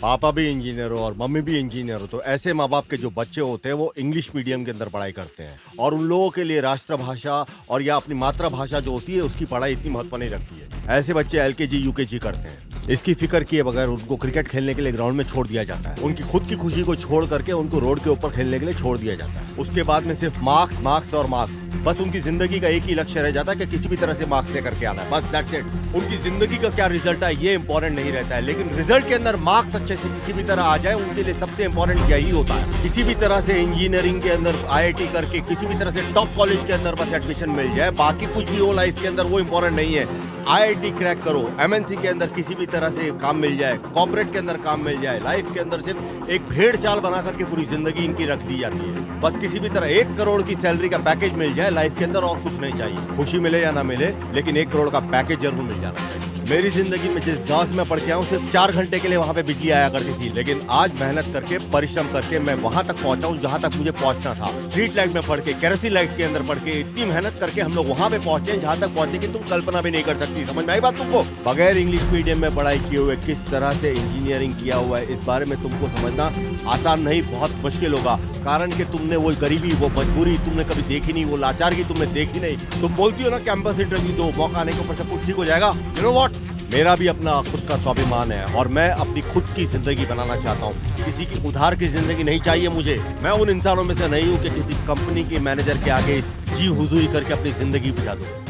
पापा भी इंजीनियर हो और मम्मी भी इंजीनियर हो, तो ऐसे माँ बाप के जो बच्चे होते हैं वो इंग्लिश मीडियम के अंदर पढ़ाई करते हैं, और उन लोगों के लिए राष्ट्रभाषा और या अपनी मातृभाषा जो होती है उसकी पढ़ाई इतनी महत्व नहीं रखती है। ऐसे बच्चे एलकेजी यूकेजी करते हैं। इसकी फिक्र किए बगैर उनको क्रिकेट खेलने के लिए ग्राउंड में छोड़ दिया जाता है। उनकी खुद की खुशी को छोड़ करके उनको रोड के ऊपर खेलने के लिए छोड़ दिया जाता है। उसके बाद में सिर्फ मार्क्स मार्क्स और मार्क्स। बस उनकी जिंदगी का एक ही लक्ष्य रह जाता है कि किसी भी तरह से मार्क्स लेकर के आना है, बस दैट्स इट। उनकी जिंदगी का क्या रिजल्ट है ये इंपॉर्टेंट नहीं रहता है, लेकिन रिजल्ट के अंदर मार्क्स अच्छे से किसी भी तरह आ जाए उनके लिए सबसे इंपॉर्टेंट यही होता है। किसी भी तरह से इंजीनियरिंग के अंदर IIT करके किसी भी तरह से टॉप कॉलेज के अंदर बस एडमिशन मिल जाए, बाकी कुछ भी हो लाइफ के अंदर वो इंपॉर्टेंट नहीं है। IIT क्रैक करो, MNC के अंदर किसी भी तरह से काम मिल जाए, कॉर्पोरेट के अंदर काम मिल जाए, लाइफ के अंदर सिर्फ एक भेड़ चाल बना करके पूरी जिंदगी इनकी रख ली जाती है। बस किसी भी तरह 1 करोड़ की सैलरी का पैकेज मिल जाए लाइफ के अंदर, और कुछ नहीं चाहिए। खुशी मिले या ना मिले, लेकिन 1 करोड़ का पैकेज जरूर मिल जाना चाहिए। मेरी जिंदगी में जिस गांव से मैं पढ़ के आया हूँ सिर्फ 4 घंटे के लिए वहाँ पे बिजली आया करती थी, लेकिन आज मेहनत करके परिश्रम करके मैं वहाँ तक पहुँचा हूँ जहाँ तक मुझे पहुँचना था। स्ट्रीट लाइट में पढ़ के, केरोसिन लाइट के अंदर पढ़ के, इतनी मेहनत करके हम लोग वहाँ पे पहुँचे हैं जहाँ तक पहुँचने की तुम कल्पना भी नहीं कर सकती। समझ में आई बात तुमको? बगैर इंग्लिश मीडियम में पढ़ाई किए हुए किस तरह से इंजीनियरिंग किया हुआ है, इस बारे में तुमको समझना आसान नहीं, बहुत मुश्किल होगा। कारण कि तुमने वो गरीबी, वो मजबूरी तुमने कभी देखी नहीं, वो लाचारगी तुमने देखी नहीं। तुम बोलती हो ना कैंपस इंटरव्यू दो, मौका आने के ऊपर सब कुछ ठीक हो जाएगा। यू नो व्हाट, मेरा भी अपना खुद का स्वाभिमान है और मैं अपनी खुद की जिंदगी बनाना चाहता हूँ। किसी की उधार की जिंदगी नहीं चाहिए मुझे। मैं उन इंसानों में से नहीं हूँ कि किसी कंपनी के मैनेजर के आगे जी हुजूरी करके अपनी जिंदगी बिता दूं।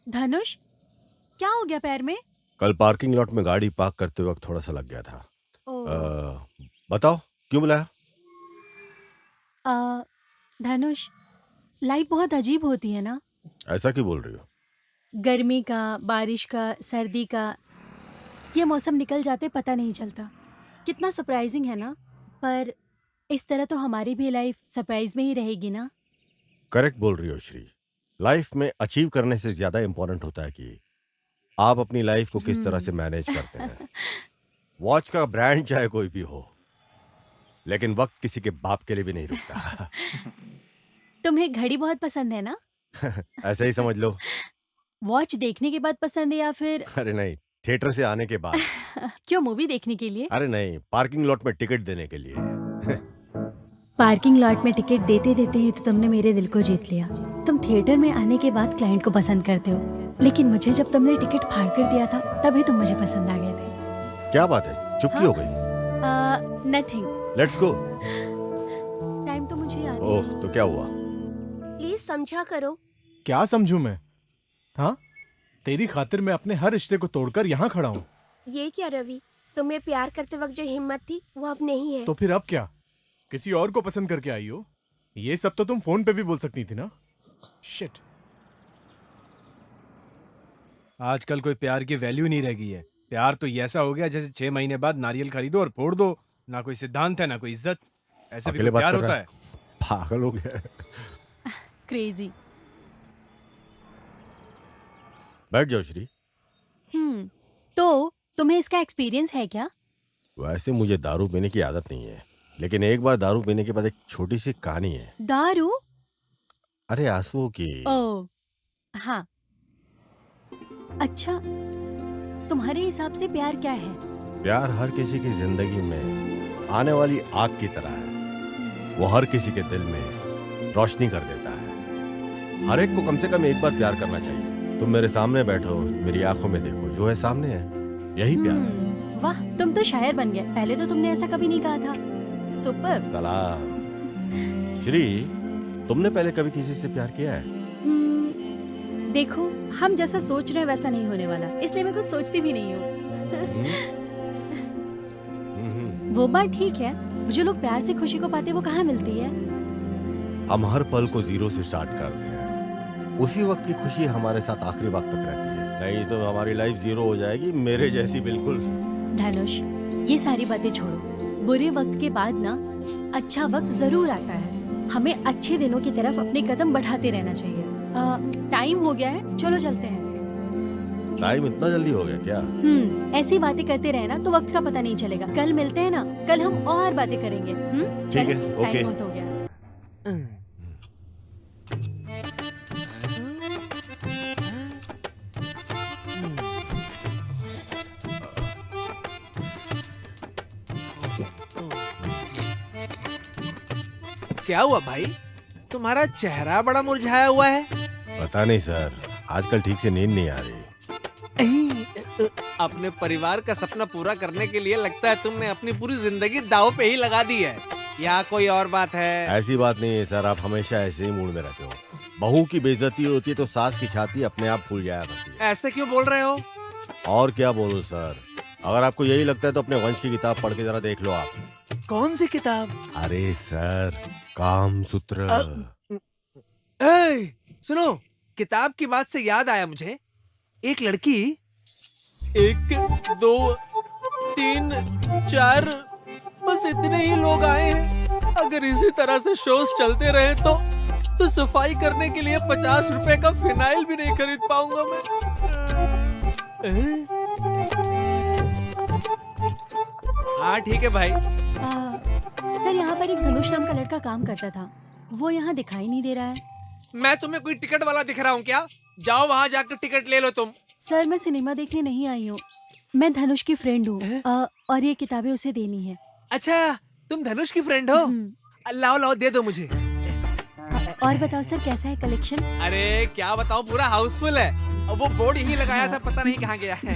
धनुष, क्या हो गया पैर में? कल पार्किंग लॉट में गाड़ी पार्क करते वक्त थोड़ा सा लग गया था। बताओ क्यों बुलाया? धनुष, लाइफ बहुत अजीब होती है ना। ऐसा क्यों बोल रही हो? गर्मी का, बारिश का, सर्दी का, ये मौसम निकल जाते पता नहीं चलता। कितना सरप्राइजिंग है ना। पर इस तरह तो हमारी भी लाइफ सरप्राइज में ही रहेगी ना। करेक्ट बोल रही हो श्री। लाइफ में अचीव करने से ज्यादा इंपॉर्टेंट होता है कि आप अपनी लाइफ को किस तरह से मैनेज करते हैं। वॉच का ब्रांड चाहे कोई भी हो, लेकिन वक्त किसी के बाप के लिए भी नहीं रुकता। तुम्हें घड़ी बहुत पसंद है ना? ऐसा ही समझ लो। वॉच देखने के बाद पसंद है या फिर? अरे नहीं, थिएटर से आने के बाद। क्यों, मूवी देखने के लिए? अरे नहीं, पार्किंग लॉट में टिकट देने के लिए। पार्किंग लॉट में टिकट देते देते ही तो तुमने मेरे दिल को जीत लिया। तुम थिएटर में आने के बाद क्लाइंट को पसंद करते हो, लेकिन मुझे जब तुमने टिकट फाड़ कर दिया था तभी तुम मुझे पसंद आ गए थे। क्या बात है, चुप्पी हो गई? नथिंग। Let's go. टाइम तो मुझे याद है। ओह, तो क्या हुआ? प्लीज समझा करो। क्या समझूं मैं? हाँ, तेरी खातिर मैं अपने हर रिश्ते को तोड़कर यहाँ खड़ा हूँ। ये क्या रवि, तुम्हें प्यार करते वक्त जो हिम्मत थी वो अब नहीं है। तो फिर अब क्या? किसी और को पसंद करके आई हो? ये सब तो तुम फोन पे भी बोल सकती थी ना। शिट। आजकल कोई प्यार की वैल्यू नहीं रह गई है। प्यार तो ऐसा हो गया जैसे 6 महीने बाद नारियल खरीदो और फोड़ दो। ना कोई सिद्धांत है, ना कोई इज्जत। ऐसे भी अकेले तो बात प्यार कर रहा होता है। है। पागल हो गया। क्रेजी। बैठ जाओ श्री। तो तुम्हें इसका एक्सपीरियंस है क्या? वैसे मुझे दारू पीने की आदत नहीं है, लेकिन एक बार दारू पीने के बाद एक छोटी सी कहानी है। दारू? अरे आंसुओं की। ओह, हाँ। अच्छा, तुम्हारे हिसाब से प्यार क्या है? प्यार हर किसी की जिंदगी में आने वाली आग की तरह है। वो हर किसी के दिल में रोशनी कर देता है। हर एक को कम से कम एक बार प्यार करना चाहिए। तुम मेरे सामने बैठो, मेरी आंखों में देखो, जो है सामने है, यही प्यार है। वाह, तुम तो शायर बन गए। पहले तो तुमने ऐसा कभी नहीं कहा था। सुपर। सलाम। श्री, तुमने पहले कभी किसी से प्यार किया है? देखो, हम जैसा सोच रहे हैं वैसा नहीं होने वाला, इसलिए मैं कुछ सोचती भी नहीं हूँ। वो बात ठीक है, जो लोग प्यार से खुशी को पाते वो कहाँ मिलती है? हम हर पल को जीरो से स्टार्ट करते हैं। उसी वक्त की खुशी हमारे साथ आखिरी वक्त तक रहती है, नहीं तो हमारी लाइफ जीरो हो जाएगी, मेरे जैसी बिल्कुल। धनुष, ये सारी बातें छोड़ो। बुरे वक्त के बाद ना अच्छा वक्त जरूर आता है। हमें अच्छे दिनों की तरफ अपने कदम बढ़ाते रहना चाहिए। टाइम हो गया है, चलो चलते हैं। टाइम इतना जल्दी हो गया क्या? ऐसी बातें करते रहे ना तो वक्त का पता नहीं चलेगा। कल मिलते हैं ना, कल हम और बातें करेंगे। ठीक है, ओके। टाइम बहुत हो गया। क्या हुआ भाई, तुम्हारा चेहरा बड़ा मुरझाया हुआ है? पता नहीं सर, आजकल ठीक से नींद नहीं आ रही। अपने परिवार का सपना पूरा करने के लिए लगता है तुमने अपनी पूरी जिंदगी दांव पे ही लगा दी है, या कोई और बात है? ऐसी बात नहीं है सर, आप हमेशा ऐसे ही मूड में रहते हो। बहू की बेइज्जती होती है तो सास की छाती अपने आप फूल जाया करती है। ऐसे क्यों बोल रहे हो? और क्या बोलूं सर, अगर आपको यही लगता है तो अपने वंश की किताब पढ़ के जरा देख लो आप। कौन सी किताब? अरे सर, कामसूत्र। सुनो, किताब की बात से याद आया मुझे, एक लड़की 1 2 3 4 बस इतने ही लोग आए हैं। अगर इसी तरह से शोज चलते रहे तो सफाई करने के लिए 50 रुपए का फिनाइल भी नहीं खरीद पाऊंगा मैं। हाँ ठीक है भाई। सर, यहाँ पर एक धनुष नाम का लड़का काम करता था, वो यहाँ दिखाई नहीं दे रहा है। मैं तुम्हें कोई टिकट वाला दिख रहा हूँ क्या? जाओ वहाँ जाकर टिकट ले लो तुम। सर, मैं सिनेमा देखने नहीं आई हूँ, मैं धनुष की फ्रेंड हूँ और ये किताबें उसे देनी है। अच्छा, तुम धनुष की फ्रेंड हो? लाओ लाओ, दे दो मुझे। और बताओ सर, कैसा है कलेक्शन? अरे क्या बताओ, पूरा हाउसफुल है। वो बोर्ड यही लगाया था, पता नहीं कहाँ गया है।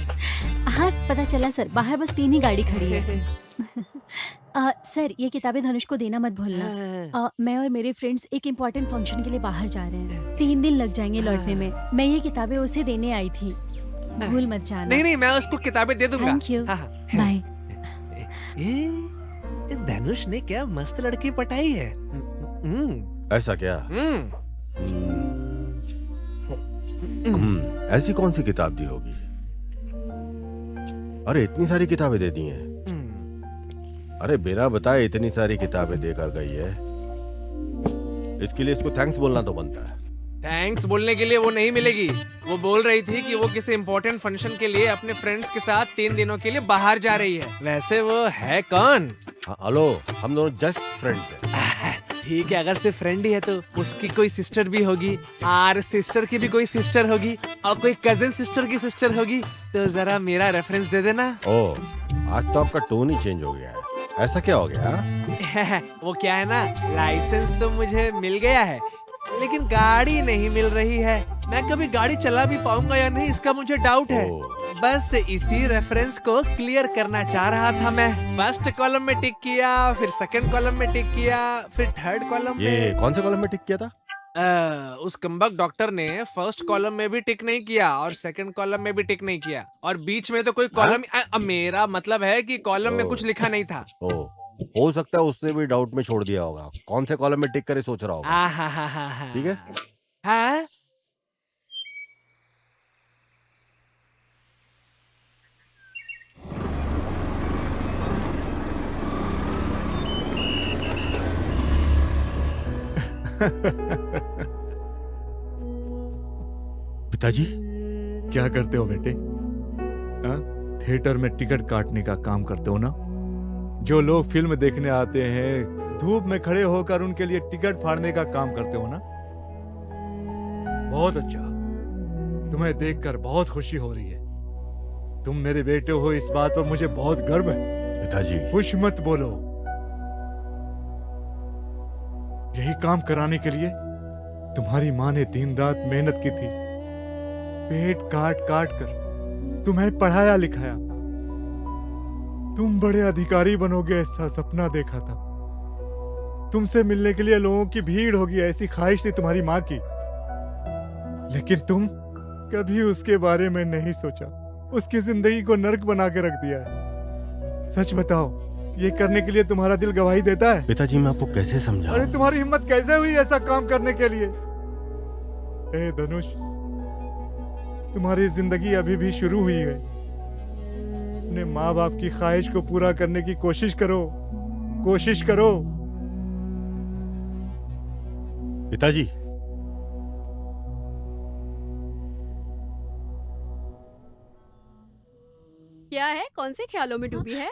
हाँ पता चला सर, बाहर बस 3 ही गाड़ी खड़ी है। सर, ये किताबें धनुष को देना मत भूलना। मैं और मेरे फ्रेंड्स एक इम्पोर्टेंट फंक्शन के लिए बाहर जा रहे हैं, 3 दिन लग जाएंगे लौटने में। मैं ये किताबें उसे देने आई थी। भूल मत जाना। नहीं नहीं, मैं उसको किताबें दे दूंगा। Thank you. हाँ, हाँ। बाय। ये धनुष ने क्या मस्त लड़की पटाई है। ऐसा क्या? ऐसी कौन सी किताब दी होगी? अरे इतनी सारी किताबें दे दी हैं। अरे बिना बताए इतनी सारी किताबें देकर गई है, इसके लिए इसको थैंक्स बोलना तो बनता है। थैंक्स बोलने के लिए वो नहीं मिलेगी। वो बोल रही थी कि वो किसी इम्पोर्टेंट फंक्शन के लिए अपने फ्रेंड्स के साथ 3 दिनों के लिए बाहर जा रही है। वैसे वो है कौन? हेलो, हम दोनों जस्ट फ्रेंड्स हैं। ठीक है, अगर सिर्फ फ्रेंड ही है तो उसकी कोई सिस्टर भी होगी, और सिस्टर की भी कोई सिस्टर होगी, और कोई कजिन सिस्टर की सिस्टर होगी। तो जरा मेरा रेफरेंस दे देना। ओह, आज तो आपका टोन ही चेंज हो गया है। ऐसा क्या हो गया? वो क्या है ना, लाइसेंस तो मुझे मिल गया है, लेकिन गाड़ी नहीं मिल रही है। मैं कभी गाड़ी चला भी पाऊंगा या नहीं, इसका मुझे डाउट है। बस इसी रेफरेंस को क्लियर करना चाह रहा था मैं। फर्स्ट कॉलम में टिक किया, फिर सेकंड कॉलम में टिक किया, फिर थर्ड कॉलम में। ये कौन से कॉलम में टिक किया था? उस कम्बक डॉक्टर ने फर्स्ट कॉलम में भी टिक नहीं किया और सेकंड कॉलम में भी टिक नहीं किया, और बीच में तो कोई कॉलम, मेरा मतलब है कि कॉलम में कुछ लिखा नहीं था। हो सकता है उसने भी डाउट में छोड़ दिया होगा, कौन से कॉलम में टिक करे सोच रहा होगा। ठीक है। हाँ? पिताजी क्या करते हो बेटे? थिएटर में टिकट काटने का काम करते हो ना? जो लोग फिल्म देखने आते हैं, धूप में खड़े होकर उनके लिए टिकट फाड़ने का काम करते हो ना? बहुत अच्छा, तुम्हें देखकर बहुत खुशी हो रही है। तुम मेरे बेटे हो, इस बात पर मुझे बहुत गर्व है। पिताजी खुश मत बोलो। यही काम कराने के लिए तुम्हारी माँ ने दिन रात मेहनत की थी, पेट काट काट कर तुम्हें पढ़ाया लिखाया। तुम बड़े अधिकारी बनोगे ऐसा सपना देखा था। तुमसे मिलने के लिए लोगों की भीड़ होगी ऐसी ख्वाहिश थी तुम्हारी माँ की, लेकिन तुम कभी उसके बारे में नहीं सोचा। उसकी जिंदगी को नर्क बना के रख दिया है। सच बताओ, ये करने के लिए तुम्हारा दिल गवाही देता है? पिताजी मैं आपको कैसे समझाऊं? अरे तुम्हारी हिम्मत कैसे हुई ऐसा काम करने के लिए? ए धनुष, तुम्हारी जिंदगी अभी भी शुरू हुई है। अपने माँ बाप की ख्वाहिश को पूरा करने की कोशिश करो, कोशिश करो। पिताजी क्या है? कौन से ख्यालों में डूबी है?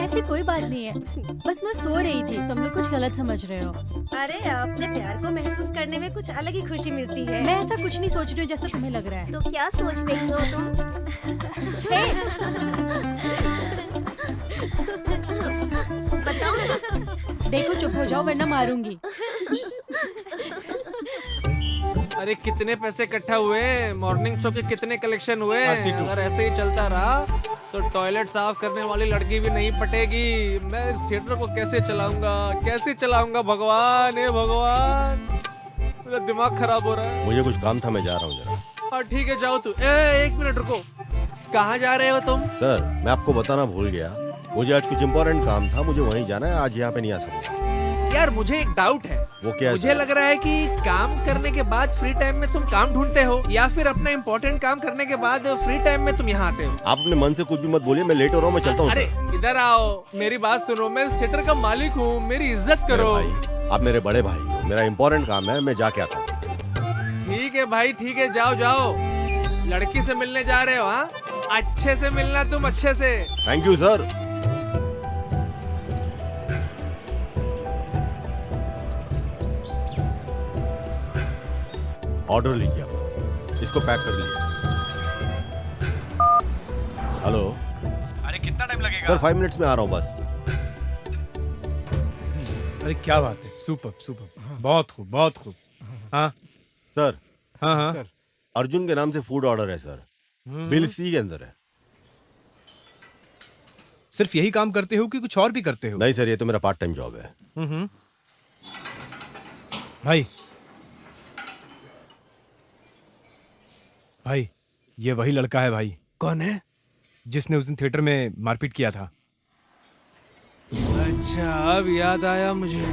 ऐसी कोई बात नहीं है, बस मैं सो रही थी। तुम लोग कुछ गलत समझ रहे हो। अरे अपने प्यार को महसूस करने में कुछ अलग ही खुशी मिलती है। मैं ऐसा कुछ नहीं सोच रही हूँ जैसा तुम्हें लग रहा है। तो क्या सोच रही हो तुम? बताओ। देखो चुप हो जाओ वरना मारूंगी। अरे कितने पैसे इकट्ठा हुए? मॉर्निंग शो के कितने कलेक्शन हुए? अगर ऐसे ही चलता रहा तो टॉयलेट साफ करने वाली लड़की भी नहीं पटेगी। मैं इस थिएटर को कैसे चलाऊंगा, कैसे चलाऊंगा? भगवान, हे भगवान, मेरा दिमाग खराब हो रहा है। मुझे कुछ काम था, मैं जा रहा हूँ जरा। हाँ ठीक है, जाओ तू। एक मिनट रुको, कहाँ जा रहे हो तुम? सर मैं आपको बताना भूल गया, मुझे आज कुछ इम्पोर्टेंट काम था, मुझे वहीं जाना है। आज यहाँ पे नहीं आ सकता। यार मुझे एक डाउट है। वो क्या है मुझे सर? लग रहा है कि काम करने के बाद फ्री टाइम में तुम काम ढूंढते हो, या फिर अपना इम्पोर्टेंट काम करने के बाद फ्री टाइम में तुम यहाँ आते हो। आप अपने मन से कुछ भी मत बोलिए, मैं लेट हो रहा हूँ, मैं चलता हूँ। अरे इधर आओ, मेरी बात सुनो। मैं इस थिएटर का मालिक हूँ, मेरी इज्जत करो। आप मेरे बड़े भाई हो, मेरा इम्पोर्टेंट काम है, मैं जाके आता हूँ। ठीक है भाई, ठीक है, जाओ जाओ। लड़की से मिलने जा रहे हो? हाँ, अच्छे से मिलना तुम, अच्छे से। Thank you sir. ऑर्डर लीजिए अपना, इसको पैक कर लीजिए। हेलो। अरे कितना टाइम लगेगा? सर 5 मिनट्स में आ रहा हूँ बस। अरे क्या बात है, सुपर सुपर, बहुत खूब बहुत खूब। हाँ सर। हाँ हाँ सर, अर्जुन के नाम से फूड ऑर्डर है सर, बिल सी के अंदर है। सिर्फ यही काम करते हो कि कुछ और भी करते हो? नहीं सर, ये तो मेरा पार्ट टाइम जॉब है। भाई भाई ये वही लड़का है भाई, कौन है? जिसने उस दिन थिएटर में मारपीट किया था। अच्छा, अब याद आया मुझे।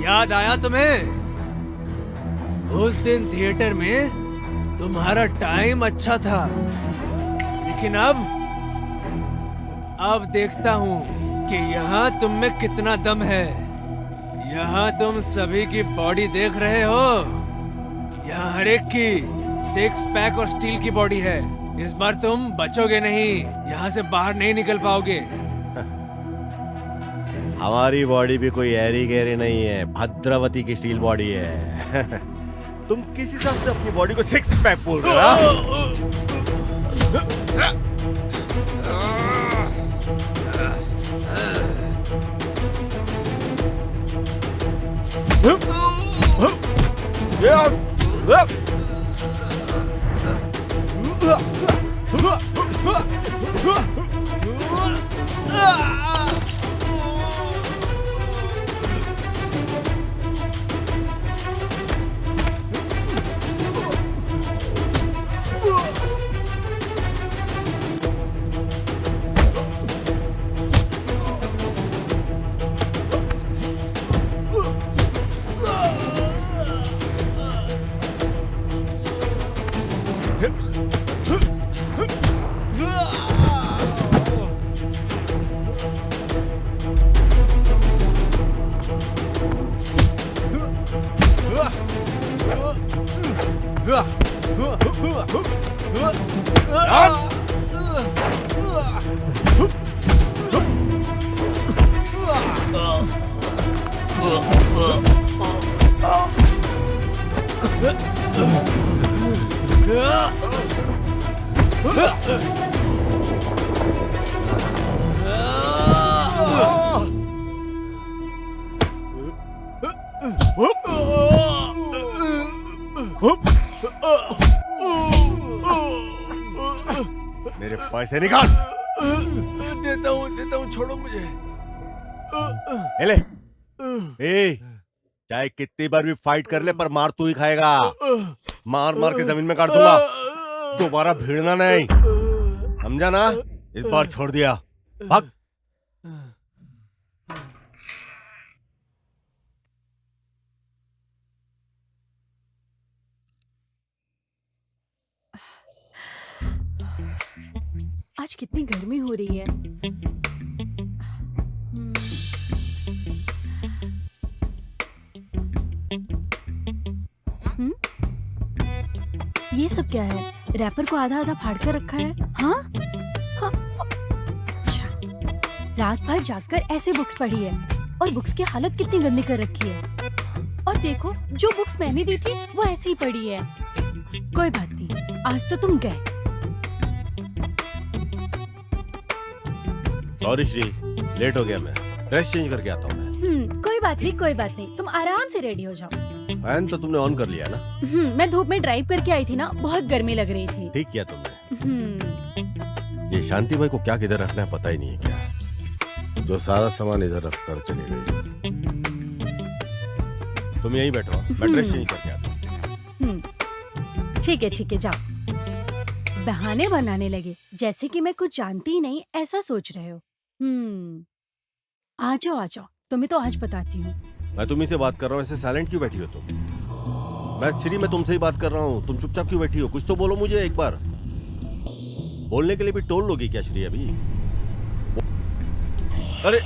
याद आया तुम्हें? उस दिन थिएटर में तुम्हारा टाइम अच्छा था, लेकिन अब देखता हूँ कि यहाँ तुम में कितना दम है। यहाँ तुम सभी की बॉडी देख रहे हो। यहाँ हर एक की 6 पैक और स्टील की बॉडी है। इस बार तुम बचोगे नहीं, यहाँ से बाहर नहीं निकल पाओगे। हमारी बॉडी भी कोई ऐरी गहरी नहीं है, भद्रावती की स्टील बॉडी है। तुम किस हिसाब से अपनी बॉडी को 6 पैक बोल रहे हो? मेरे पैसे निकाल। देता हूँ, छोड़ो मुझे। ले ए, चाहे कितनी बार भी फाइट कर ले, पर मार तू ही खाएगा। मार मार के जमीन में काट दूंगा, दोबारा भिड़ना नहीं, समझा ना? इस बार छोड़ दिया, भाग। आज कितनी गर्मी हो रही है। ये सब क्या है? रैपर को आधा आधा फाड़ कर रखा है। हाँ? हाँ? अच्छा, रात भर जागकर ऐसे बुक्स पढ़ी है और बुक्स की हालत कितनी गंदी कर रखी है। और देखो, जो बुक्स मैंने दी थी वो ऐसे ही पड़ी है। कोई बात नहीं, आज तो तुम गए। सॉरी श्री, लेट हो गया। मैं ड्रेस चेंज करके आता हूँ। कोई बात नहीं, कोई बात नहीं, तुम आराम से रेडी हो जाओ। फैन तो तुमने ऑन कर लिया ना? मैं धूप में ड्राइव करके आई थी ना, बहुत गर्मी लग रही थी। ठीक किया तुमने। ये शांति भाई को क्या किधर रखना है पता ही नहीं है क्या, जो सारा सामान इधर रख कर चली गई। तुम यहीं बैठो, मैं ड्रेस चेंज करके आता हूँ। ठीक है, जाओ। बहाने बनाने लगे जैसे कि मैं कुछ जानती ही नहीं, ऐसा सोच रहे हो। आ जाओ, तुम्हें तो आज बताती हूँ। मैं तुम्ही से बात कर रहा हूँ, ऐसे साइलेंट क्यों बैठी हो तुम? मैं श्री, मैं तुमसे ही बात कर रहा हूँ, तुम चुपचाप क्यों बैठी हो? कुछ तो बोलो मुझे एक बार। बोलने के लिए भी टोल लोगी क्या श्री अभी? अरे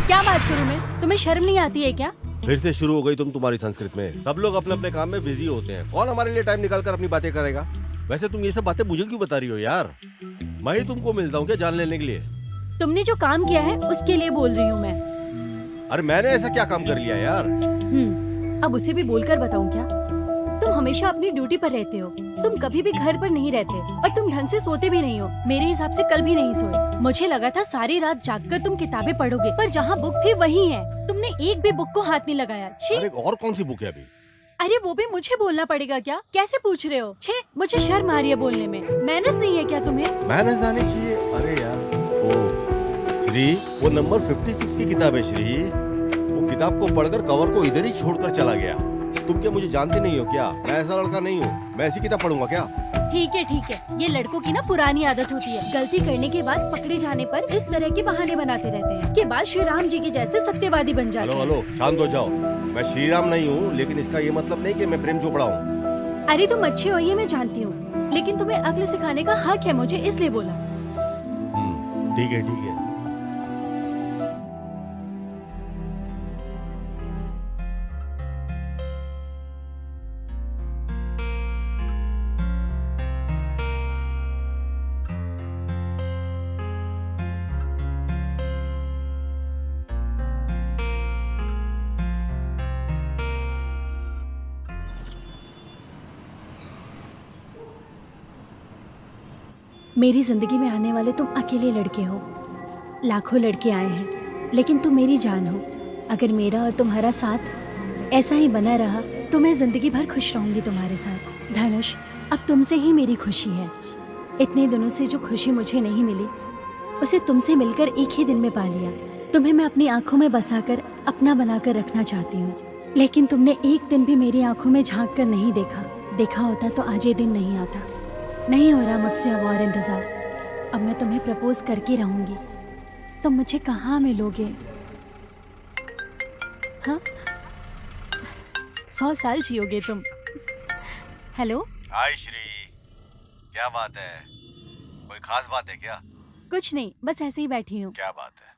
क्या बात करूँ मैं? तुम्हें शर्म नहीं आती है क्या? फिर से शुरू हो गई तुम तुम्हारी संस्कृत में। सब लोग अपने अपने काम में बिजी होते हैं, कौन हमारे लिए टाइम निकाल कर अपनी बातें करेगा? वैसे तुम ये सब बातें मुझे क्यों बता रही हो यार? मैं ही तुमको मिलता हूँ क्या जान लेने के लिए? तुमने जो काम किया है उसके लिए बोल रही हूँ मैं। अरे मैंने ऐसा क्या काम कर लिया यार? अब उसे भी बोलकर बताऊं क्या? तुम हमेशा अपनी ड्यूटी पर रहते हो। तुम कभी भी घर पर नहीं रहते और तुम ढंग से सोते भी नहीं हो। मेरे हिसाब से कल भी नहीं सोए। मुझे लगा था सारी रात जागकर तुम किताबें पढ़ोगे, पर जहाँ बुक थी वही है। तुमने एक भी बुक को हाथ नहीं लगाया। छी! अरे और कौन सी बुक है अभी? अरे वो भी मुझे बोलना पड़ेगा क्या? कैसे पूछ रहे हो? छे, मुझे शर्म आ रही है बोलने में। मैनर्स नहीं है क्या तुम्हें? मैनर्स आनी चाहिए। अरे यार, ओ श्री, वो नंबर 56 की किताब है श्री। वो किताब को पढ़कर कवर को इधर ही छोड़कर चला गया। तुम क्या मुझे जानते नहीं हो क्या? मैं ऐसा लड़का नहीं हूँ। मैं ऐसी किताब पढ़ूंगा क्या? ठीक है, ये लड़कों की ना पुरानी आदत होती है। गलती करने के बाद पकड़े जाने पर इस तरह के बहाने बनाते रहते हैं कि बाद श्री राम जी के जैसे सत्यवादी बन जाते हैं। हेलो, शांत हो जाओ। मैं श्री राम नहीं हूँ, लेकिन इसका ये मतलब नहीं कि मैं प्रेम चोपड़ा हूँ। अरे तुम अच्छे हो ये मैं जानती हूँ, लेकिन तुम्हें अक्ल सिखाने का हक है मुझे, इसलिए बोला। ठीक है, ठीक है। मेरी जिंदगी में आने वाले तुम अकेले लड़के हो। लाखों लड़के आए हैं, लेकिन तुम मेरी जान हो। अगर मेरा और तुम्हारा साथ ऐसा ही बना रहा तो मैं जिंदगी भर खुश रहूंगी तुम्हारे साथ। धनुष, अब तुमसे ही मेरी खुशी है। इतने दिनों से जो खुशी मुझे नहीं मिली, उसे तुमसे मिलकर एक ही दिन में पा लिया। तुम्हें मैं अपनी आंखों में बसाकर अपना बनाकर रखना चाहती हूँ, लेकिन तुमने एक दिन भी मेरी आंखों में झांक कर नहीं देखा। देखा होता तो आज ये दिन नहीं आता। नहीं हो रहा मुझसे अब और इंतजार। अब मैं तुम्हें प्रपोज करके रहूंगी। तुम मुझे कहाँ मिलोगे? हाँ, 100 साल जियोगे तुम। हेलो। हाय श्री, क्या बात है? कोई खास बात है क्या? कुछ नहीं, बस ऐसे ही बैठी हूँ। क्या बात है?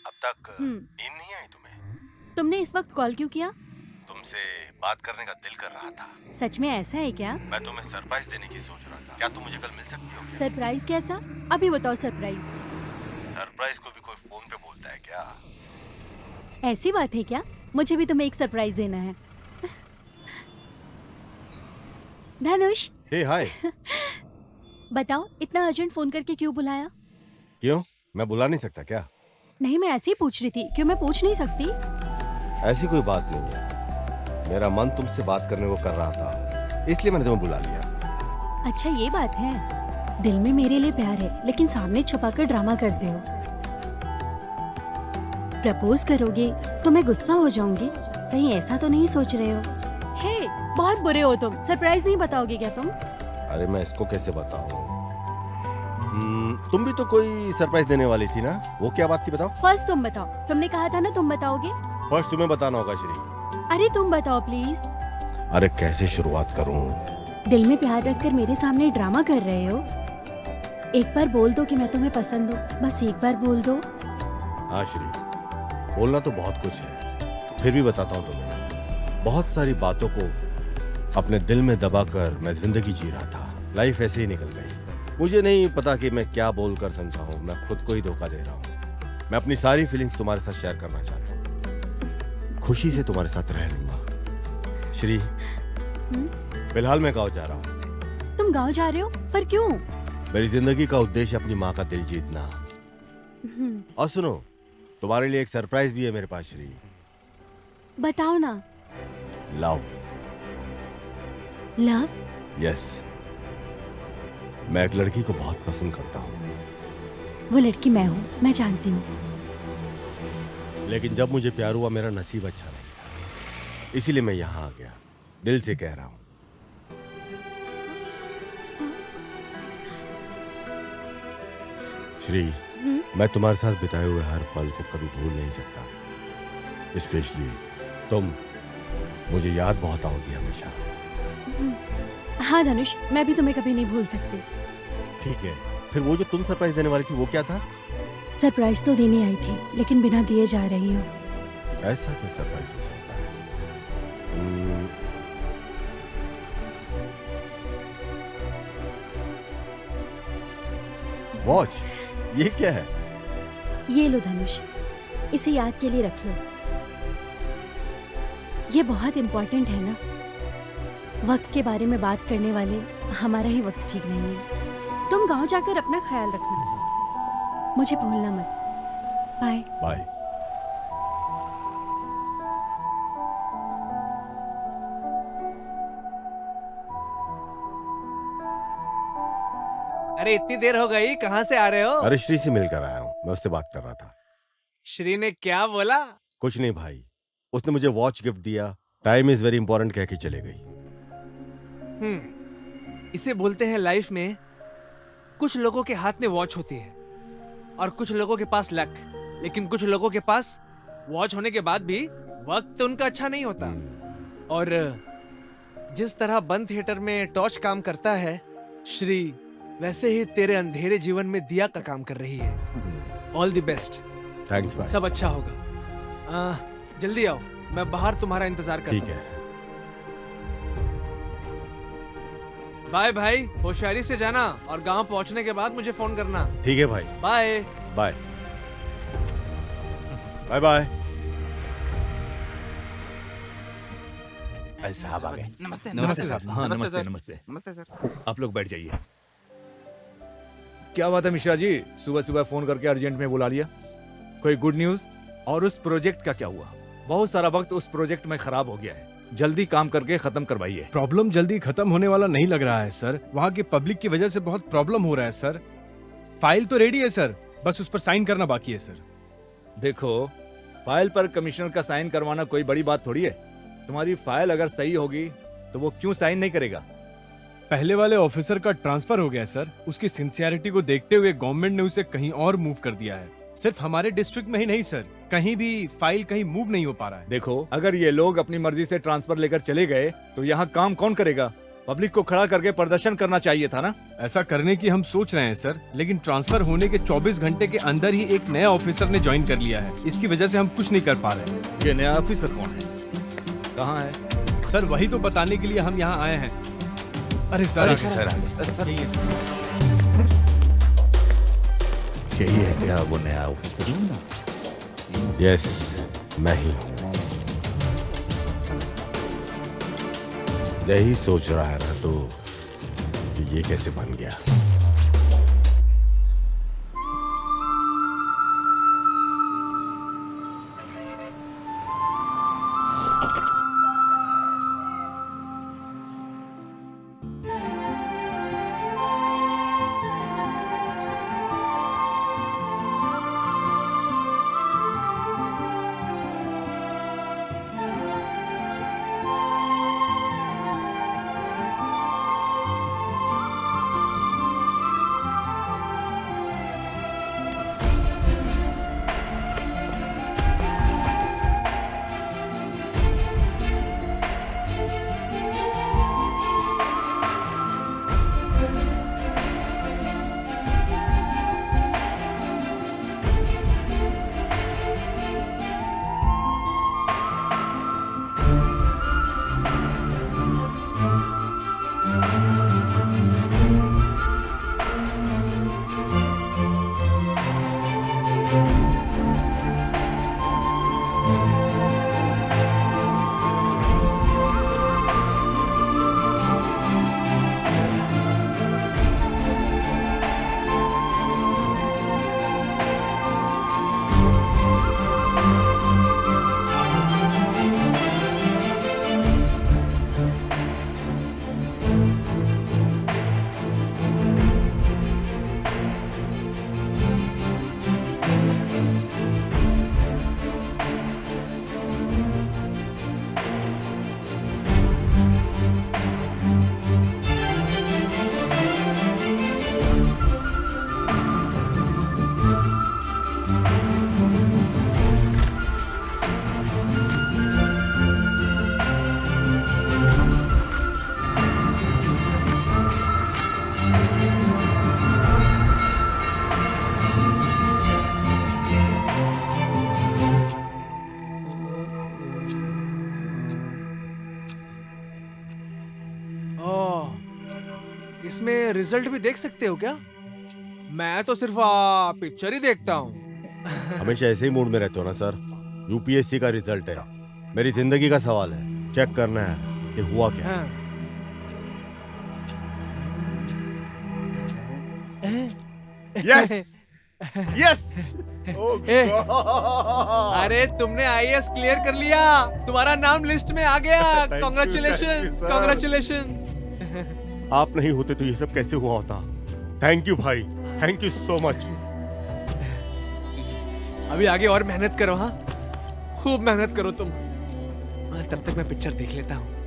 अब तक नींद नहीं आई तुम्हें? तुमने इस वक्त कॉल क्यों किया? तुमसे बात करने का दिल कर रहा था। सच में ऐसा है क्या? मैं तुम्हें सरप्राइज देने की सोच रहा था। क्या तुम मुझे कल मिल सकती हो? सरप्राइज कैसा? अभी बताओ सरप्राइज। सरप्राइज को भी कोई फोन पे बोलता है क्या? ऐसी बात है क्या? मुझे भी तुम्हें एक सरप्राइज देना है। धनुष। हे हाय। बताओ, इतना अर्जेंट फोन करके क्यों बुलाया? क्यों? मैं बुला नहीं सकता क्या? नहीं, मैं ऐसे ही पूछ रही थी। क्यों मैं पूछ नहीं सकती? ऐसी कोई बात नहीं है। मेरा मन तुमसे बात करने को कर रहा था, इसलिए मैंने तुम्हें बुला लिया। अच्छा ये बात है। दिल में मेरे लिए प्यार है, लेकिन सामने छुपाकर ड्रामा करते हो। प्रपोज करोगे तो मैं गुस्सा हो जाऊंगी। कहीं ऐसा तो नहीं सोच रहे हो? हे, बहुत बुरे हो तुम। सरप्राइज नहीं बताओगे क्या तुम? अरे मैं इसको कैसे बताऊं? तुम भी तो कोई सरप्राइज देने वाली थी ना? वो क्या बात थी बताओ? फर्स्ट तुम बताओ। तुमने कहा था ना तुम बताओगे। फर्स्ट तुम्हें बताना होगा श्री। अरे तुम बताओ प्लीज। अरे कैसे शुरुआत करूं? दिल में प्यार रखकर मेरे सामने ड्रामा कर रहे हो। एक बार बोल दो कि मैं तुम्हें पसंद हूँ। बस एक बार बोल दो। हाँ श्री, बोलना तो बहुत कुछ है, फिर भी बताता हूँ तुम्हें। बहुत सारी बातों को अपने दिल में दबाकर मैं जिंदगी जी रहा था। लाइफ ऐसे ही निकल गई। मुझे नहीं पता कि मैं क्या बोलकर समझा हूँ। मैं खुद को ही धोखा दे रहा हूँ। मैं अपनी सारी फीलिंग्स तुम्हारे साथ शेयर करना चाहता हूँ। खुशी से तुम्हारे साथ रह लूंगा। श्री, फिलहाल मैं गाँव जा रहा हूँ। तुम गाँव जा रहे हो? पर क्यों? मेरी जिंदगी का उद्देश्य अपनी माँ का दिल जीतना। और सुनो, तुम्हारे लिए एक सरप्राइज भी है मेरे पास श्री। बताओ ना। लव। लव? यस। मैं एक लड़की को बहुत पसंद करता हूँ। वो लड़की मैं हूँ, मैं जानती हूँ। लेकिन जब मुझे प्यार हुआ, मेरा नसीब अच्छा नहीं था, इसीलिए मैं यहाँ आ गया। दिल से कह रहा हूँ। श्री, मैं तुम्हारे साथ बिताए हुए हर पल को कभी भूल नहीं सकता। स्पेशली तुम मुझे याद बहुत आओगी हमेशा। हाँ धनुष, मैं भी तुम्हें कभी नहीं भूल सकती। ठीक है, फिर वो जो तुम सरप्राइज देने वाली थी वो क्या था? सरप्राइज तो देनी आई थी, लेकिन बिना दिए जा रही हूँ। ऐसा क्या सरप्राइज हो सकता है? वॉच, ये क्या है? ये लो धनुष, इसे याद के लिए रख लो। ये बहुत इंपॉर्टेंट है ना। वक्त के बारे में बात करने वाले हमारा ही वक्त ठीक नहीं है। तुम गांव जाकर अपना ख्याल रखना, मुझे भूलना मत। Bye bye. अरे इतनी देर हो गई, कहाँ से आ रहे हो? अरे श्री से मिलकर आया हूँ, मैं उससे बात कर रहा था। श्री ने क्या बोला? कुछ नहीं भाई, उसने मुझे वॉच गिफ्ट दिया, टाइम इज वेरी इंपॉर्टेंट कह के चले गई। इसे बोलते हैं लाइफ में कुछ लोगों के हाथ में वॉच होती है और कुछ लोगों के पास लक, लेकिन कुछ लोगों के पास वॉच होने के बाद भी वक्त उनका अच्छा नहीं होता। और जिस तरह बंद थिएटर में टॉर्च काम करता है, श्री वैसे ही तेरे अंधेरे जीवन में दिया का काम कर रही है। All the best. थैंक्स भाई। सब अच्छा होगा। जल्दी आओ, मैं बाहर तुम्हारा इंतजार करता हूं। ठीक है। बाय भाई, होशियारी से जाना और गांव पहुंचने के बाद मुझे फोन करना। ठीक है भाई। Bye bye bye bye. अरे साहब आ गए। नमस्ते नमस्ते साहब। हाँ नमस्ते नमस्ते। नमस्ते सर। आप लोग बैठ जाइए। क्या बात है मिश्रा जी, सुबह सुबह फोन करके अर्जेंट में बुला लिया? कोई गुड न्यूज? और उस प्रोजेक्ट का क्या हुआ? बहुत सारा वक्त उस प्रोजेक्ट में खराब हो गया है, जल्दी काम करके खत्म करवाइए। प्रॉब्लम जल्दी खत्म होने वाला नहीं लग रहा है सर। वहाँ की पब्लिक की वजह से बहुत प्रॉब्लम हो रहा है सर। फाइल तो रेडी है सर, बस उस पर साइन करना बाकी है सर। देखो, फाइल पर कमिश्नर का साइन करवाना कोई बड़ी बात थोड़ी है। तुम्हारी फाइल अगर सही होगी तो वो क्यों साइन नहीं करेगा? पहले वाले ऑफिसर का ट्रांसफर हो गया सर। उसकी सिंसियरिटी को देखते हुए गवर्नमेंट ने उसे कहीं और मूव कर दिया है। सिर्फ हमारे डिस्ट्रिक्ट में ही नहीं सर, कहीं भी फाइल कहीं मूव नहीं हो पा रहा है। देखो, अगर ये लोग अपनी मर्जी से ट्रांसफर लेकर चले गए तो यहाँ काम कौन करेगा? पब्लिक को खड़ा करके प्रदर्शन करना चाहिए था ना। ऐसा करने की हम सोच रहे हैं सर, लेकिन ट्रांसफर होने के 24 घंटे के अंदर ही एक नया ऑफिसर ने ज्वाइन कर लिया है। इसकी वजह से हम कुछ नहीं कर पा रहे हैं। ये नया ऑफिसर कौन है? कहाँ है? सर वही तो बताने के लिए हम यहाँ आए हैं। अरे सर, यही है क्या वो नया ऑफिसर? यस, मैं ही हूँ। यही सोच रहा है ना तो कि ये कैसे बन गया। इसमें रिजल्ट भी देख सकते हो क्या? मैं तो सिर्फ पिक्चर ही देखता हूँ। हमेशा ऐसे ही मूड में रहते हो ना सर। यूपीएससी का रिजल्ट है, मेरी जिंदगी का सवाल है, चेक करना है कि हुआ क्या। यस यस अरे तुमने आईएएस क्लियर कर लिया, तुम्हारा नाम लिस्ट में आ गया। Thank you, congratulation sir. Congratulation. आप नहीं होते तो ये सब कैसे हुआ होता। थैंक यू भाई, थैंक यू सो मच। अभी आगे और मेहनत करो, हाँ खूब मेहनत करो तुम। हाँ, तब तक मैं पिक्चर देख लेता हूँ।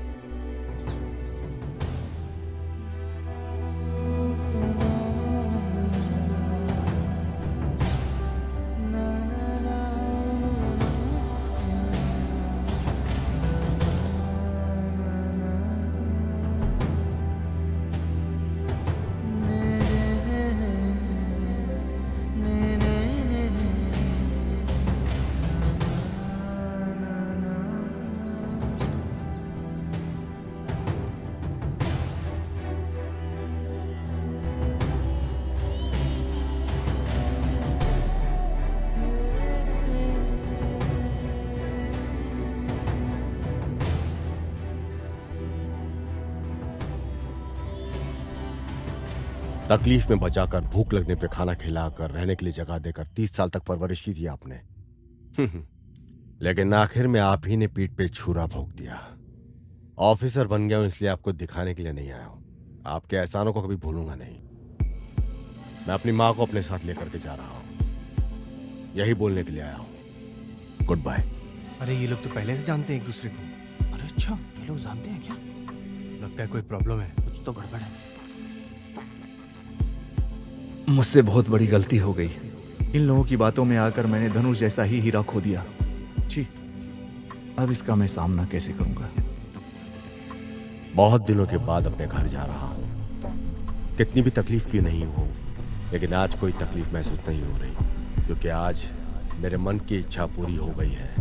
तकलीफ में बचाकर, भूख लगने पे खाना खिलाकर, रहने के लिए जगह देकर 30 साल तक परवरिश की थी आपने। लेकिन आखिर में आप ही ने पीठ पे छुरा भोंक दिया। ऑफिसर बन गया हूं इसलिए आपको दिखाने के लिए नहीं आया हूं। आपके एहसानों को कभी भूलूंगा नहीं। मैं अपनी माँ को अपने साथ लेकर के जा रहा हूं, यही बोलने के लिए आया हूं। Good bye. अरे ये लोग तो पहले से जानते हैं एक दूसरे को। अरे अच्छा, ये लोग जानते हैं क्या? लगता है कोई प्रॉब्लम है। कुछ तो गड़बड़ है। मुझसे बहुत बड़ी गलती हो गई। इन लोगों की बातों में आकर मैंने धनुष जैसा ही हीरा खो दिया। जी, अब इसका मैं सामना कैसे करूंगा? बहुत दिनों के बाद अपने घर जा रहा हूं। कितनी भी तकलीफ क्यों नहीं हो, लेकिन आज कोई तकलीफ महसूस नहीं हो रही, क्योंकि आज मेरे मन की इच्छा पूरी हो गई है।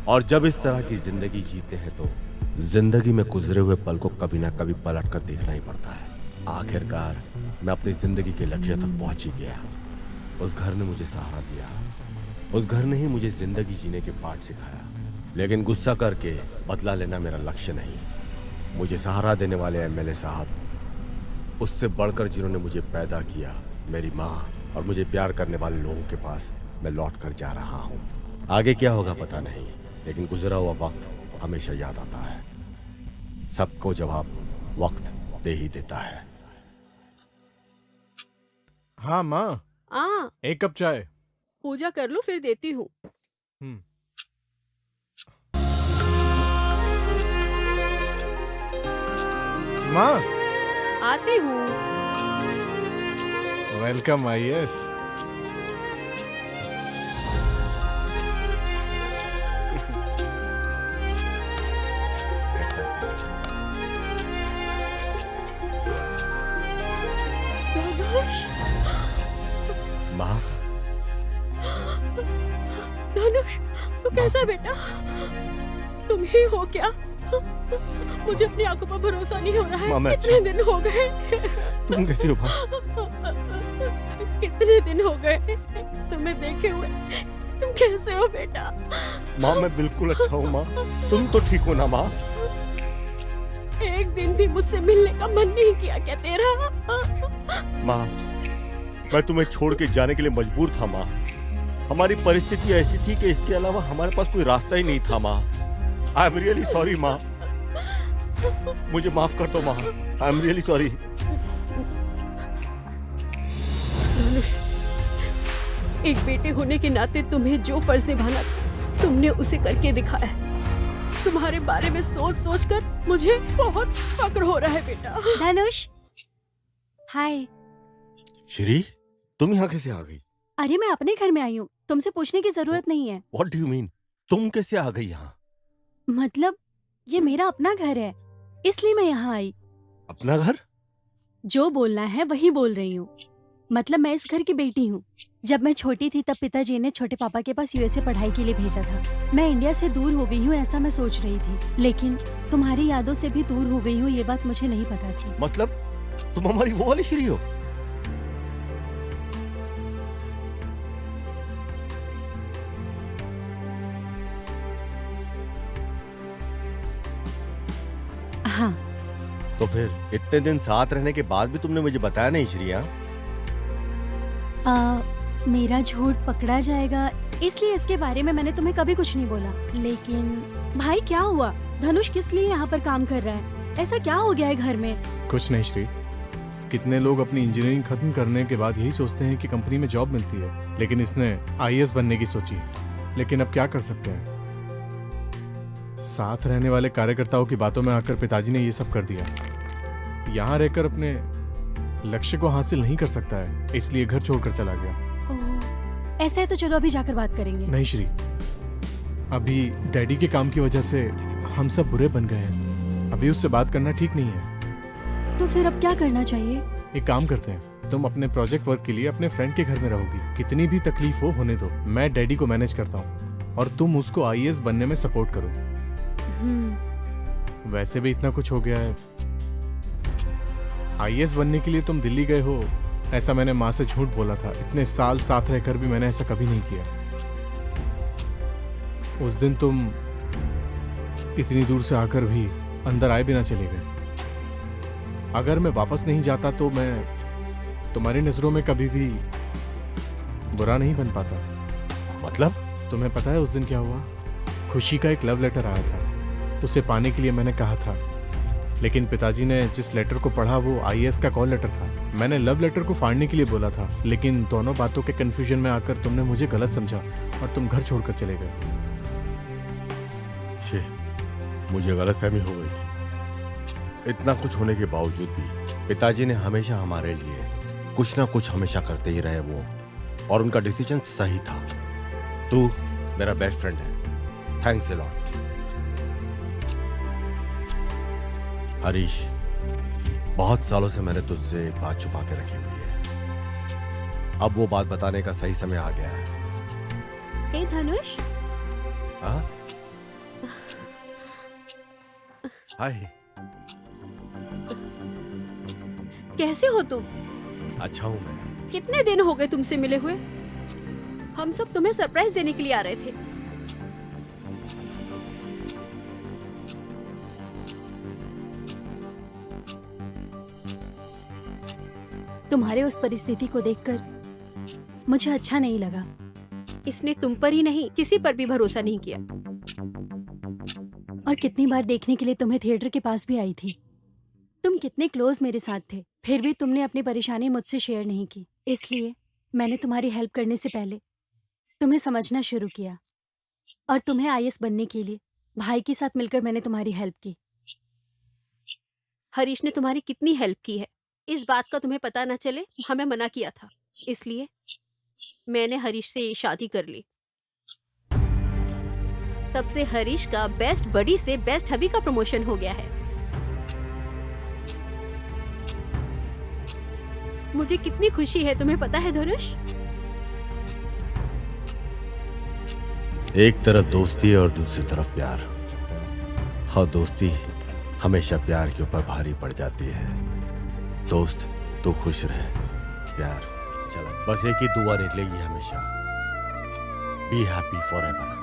और जब इस तरह की जिंदगी जीते हैं तो जिंदगी में गुजरे हुए पल को कभी ना कभी पलट कर देखना ही पड़ता है। आखिरकार मैं अपनी जिंदगी के लक्ष्य तक पहुंच ही गया। उस घर ने मुझे सहारा दिया, उस घर ने ही मुझे जिंदगी जीने के पाठ सिखाया। लेकिन गुस्सा करके बदला लेना मेरा लक्ष्य नहीं। मुझे सहारा देने वाले एमएलए साहब, उससे बढ़कर जिन्होंने मुझे पैदा किया, मेरी माँ, और मुझे प्यार करने वाले लोगों के पास मैं लौट कर जा रहा हूँ। आगे क्या होगा पता नहीं, लेकिन गुजरा हुआ वक्त हमेशा याद आता है। सबको जवाब वक्त दे ही देता है। हाँ माँ, एक कप चाय। पूजा कर लूं फिर देती हूँ। माँ, आती हूँ। Welcome IAS. माँ, धनुष, तू कैसा बेटा? तुम ही हो क्या? मुझे अपनी आंखों पर भरोसा नहीं हो रहा है। माँ, कितने दिन हो गए? तुम कैसे हो माँ? कितने दिन हो गए तुम्हें देखे हुए? तुम कैसे हो बेटा? माँ, मैं बिल्कुल अच्छा हूँ माँ। तुम तो ठीक हो ना माँ? एक दिन भी मुझसे मिलने का मन नहीं किया क्या तेरा? माँ, मैं तुम्हें छोड़ के जाने के लिए मजबूर था माँ। हमारी परिस्थिति ऐसी थी कि इसके अलावा हमारे पास कोई रास्ता ही नहीं था माँ। आई एम रियली सॉरी माँ, मुझे माफ कर दो माँ। I am really sorry. एक बेटे होने के नाते तुम्हें जो फर्ज निभाना था तुमने उसे करके दिखाया है। तुम्हारे बारे में सोच सोच कर मुझे बहुत फक्र हो रहा है बेटा। धनुष, हाय। श्री, तुम यहाँ कैसे आ गई? अरे मैं अपने घर में आई हूँ, तुमसे पूछने की जरूरत नहीं है। What do you mean? तुम कैसे आ गई यहाँ? मतलब ये मेरा अपना घर है, इसलिए मैं यहाँ आई। अपना घर? जो बोलना है वही बोल रही हूँ। मतलब मैं इस घर की बेटी हूँ। जब मैं छोटी थी तब पिताजी ने छोटे पापा के पास यूएसए पढ़ाई के लिए भेजा था। मैं इंडिया से दूर हो गई हूँ ऐसा मैं सोच रही थी, लेकिन तुम्हारी यादों से भी दूर हो गई हूँ ये बात मुझे नहीं पता थी। मतलब तुम हमारी वो वाली श्री हो? हाँ। तो फिर इतने दिन साथ रहने के बाद भी तुमने मुझे बताया नहीं श्री? मेरा झूठ पकड़ा जाएगा इसलिए इसके बारे में मैंने तुम्हें कभी कुछ नहीं बोला। लेकिन भाई क्या हुआ? धनुष किस लिए यहाँ पर काम कर रहा है? ऐसा क्या हो गया है घर में? कुछ नहीं श्री, कितने लोग अपनी इंजीनियरिंग खत्म करने के बाद यही सोचते हैं कि कंपनी में जॉब मिलती है, लेकिन इसने आईएएस बनने की सोची। लेकिन अब क्या कर सकते हैं, साथ रहने वाले कार्यकर्ताओं की बातों में आकर पिताजी ने ये सब कर दिया। यहाँ रहकर अपने लक्ष्य को हासिल नहीं कर सकता है, इसलिए घर छोड़कर चला गया। ओह, ऐसा है तो चलो अभी जाकर बात करेंगे। नहीं श्री, अभी डैडी के काम की वजह से हम सब बुरे बन गए हैं, अभी उससे बात करना ठीक नहीं है। तो फिर अब क्या करना चाहिए? एक काम करते हैं, तुम अपने प्रोजेक्ट वर्क के लिए अपने फ्रेंड के घर में रहोगी, कितनी भी तकलीफ हो होने दो, मैं डैडी को मैनेज करता हूँ और तुम उसको आईएएस बनने में सपोर्ट करो। वैसे भी इतना कुछ हो गया है, आईएएस बनने के लिए तुम दिल्ली गए हो ऐसा मैंने माँ से झूठ बोला था। इतने साल साथ रहकर भी मैंने ऐसा कभी नहीं किया। उस दिन तुम इतनी दूर से आकर भी अंदर आए बिना चले गए। अगर मैं वापस नहीं जाता तो मैं तुम्हारी नजरों में कभी भी बुरा नहीं बन पाता। मतलब? तुम्हें पता है उस दिन क्या हुआ? खुशी का एक लव लेटर आया था, उसे पाने के लिए मैंने कहा था, लेकिन पिताजी ने जिस लेटर को पढ़ा वो आईएएस का कॉल लेटर था। मैंने लव लेटर को फाड़ने के लिए बोला था, लेकिन दोनों बातों के कंफ्यूजन में आकर तुमने मुझे गलत समझा और तुम घर छोड़कर चले गए। मुझे गलतफहमी हो गई थी। इतना कुछ होने के बावजूद भी पिताजी ने हमेशा हमारे लिए कुछ ना कुछ हमेशा करते ही रहे वो, और उनका डिसीजन सही था। तू मेरा बेस्ट फ्रेंड है, थैंक्स अ लॉट। हरीश, बहुत सालों से मैंने तुझसे एक बात छुपा के रखी हुई है, अब वो बात बताने का सही समय आ गया है। हे धनुष, हाँ? हाय, कैसे हो तुम? अच्छा हूं मैं। कितने दिन हो गए तुमसे मिले हुए? हम सब तुम्हें सरप्राइज देने के लिए आ रहे थे। तुम्हारे उस परिस्थिति को देखकर मुझे अच्छा नहीं लगा। इसने तुम पर ही नहीं किसी पर भी भरोसा नहीं किया। और कितनी बार देखने के लिए तुम्हें थिएटर के पास भी आई थी। तुम कितने क्लोज मेरे साथ थे, फिर भी तुमने अपनी परेशानी मुझसे शेयर नहीं की। इसलिए मैंने तुम्हारी हेल्प करने से पहले तुम्हें समझना शुरू किया, और तुम्हें आईएएस बनने के लिए भाई के साथ मिलकर मैंने तुम्हारी हेल्प की। हरीश ने तुम्हारी कितनी हेल्प की है इस बात का तुम्हें पता न चले, हमें मना किया था, इसलिए मैंने हरीश से शादी कर ली। तब से हरीश का बेस्ट बडी से बेस्ट हबी का प्रमोशन हो गया है। मुझे कितनी खुशी है तुम्हें पता है धनुष? एक तरफ दोस्ती और दूसरी तरफ प्यार, और दोस्ती हमेशा प्यार के ऊपर भारी पड़ जाती है। दोस्त तू खुश रहे, प्यार चला, बस एक ही दुआ निकलेगी हमेशा, बी हैप्पी फॉरएवर।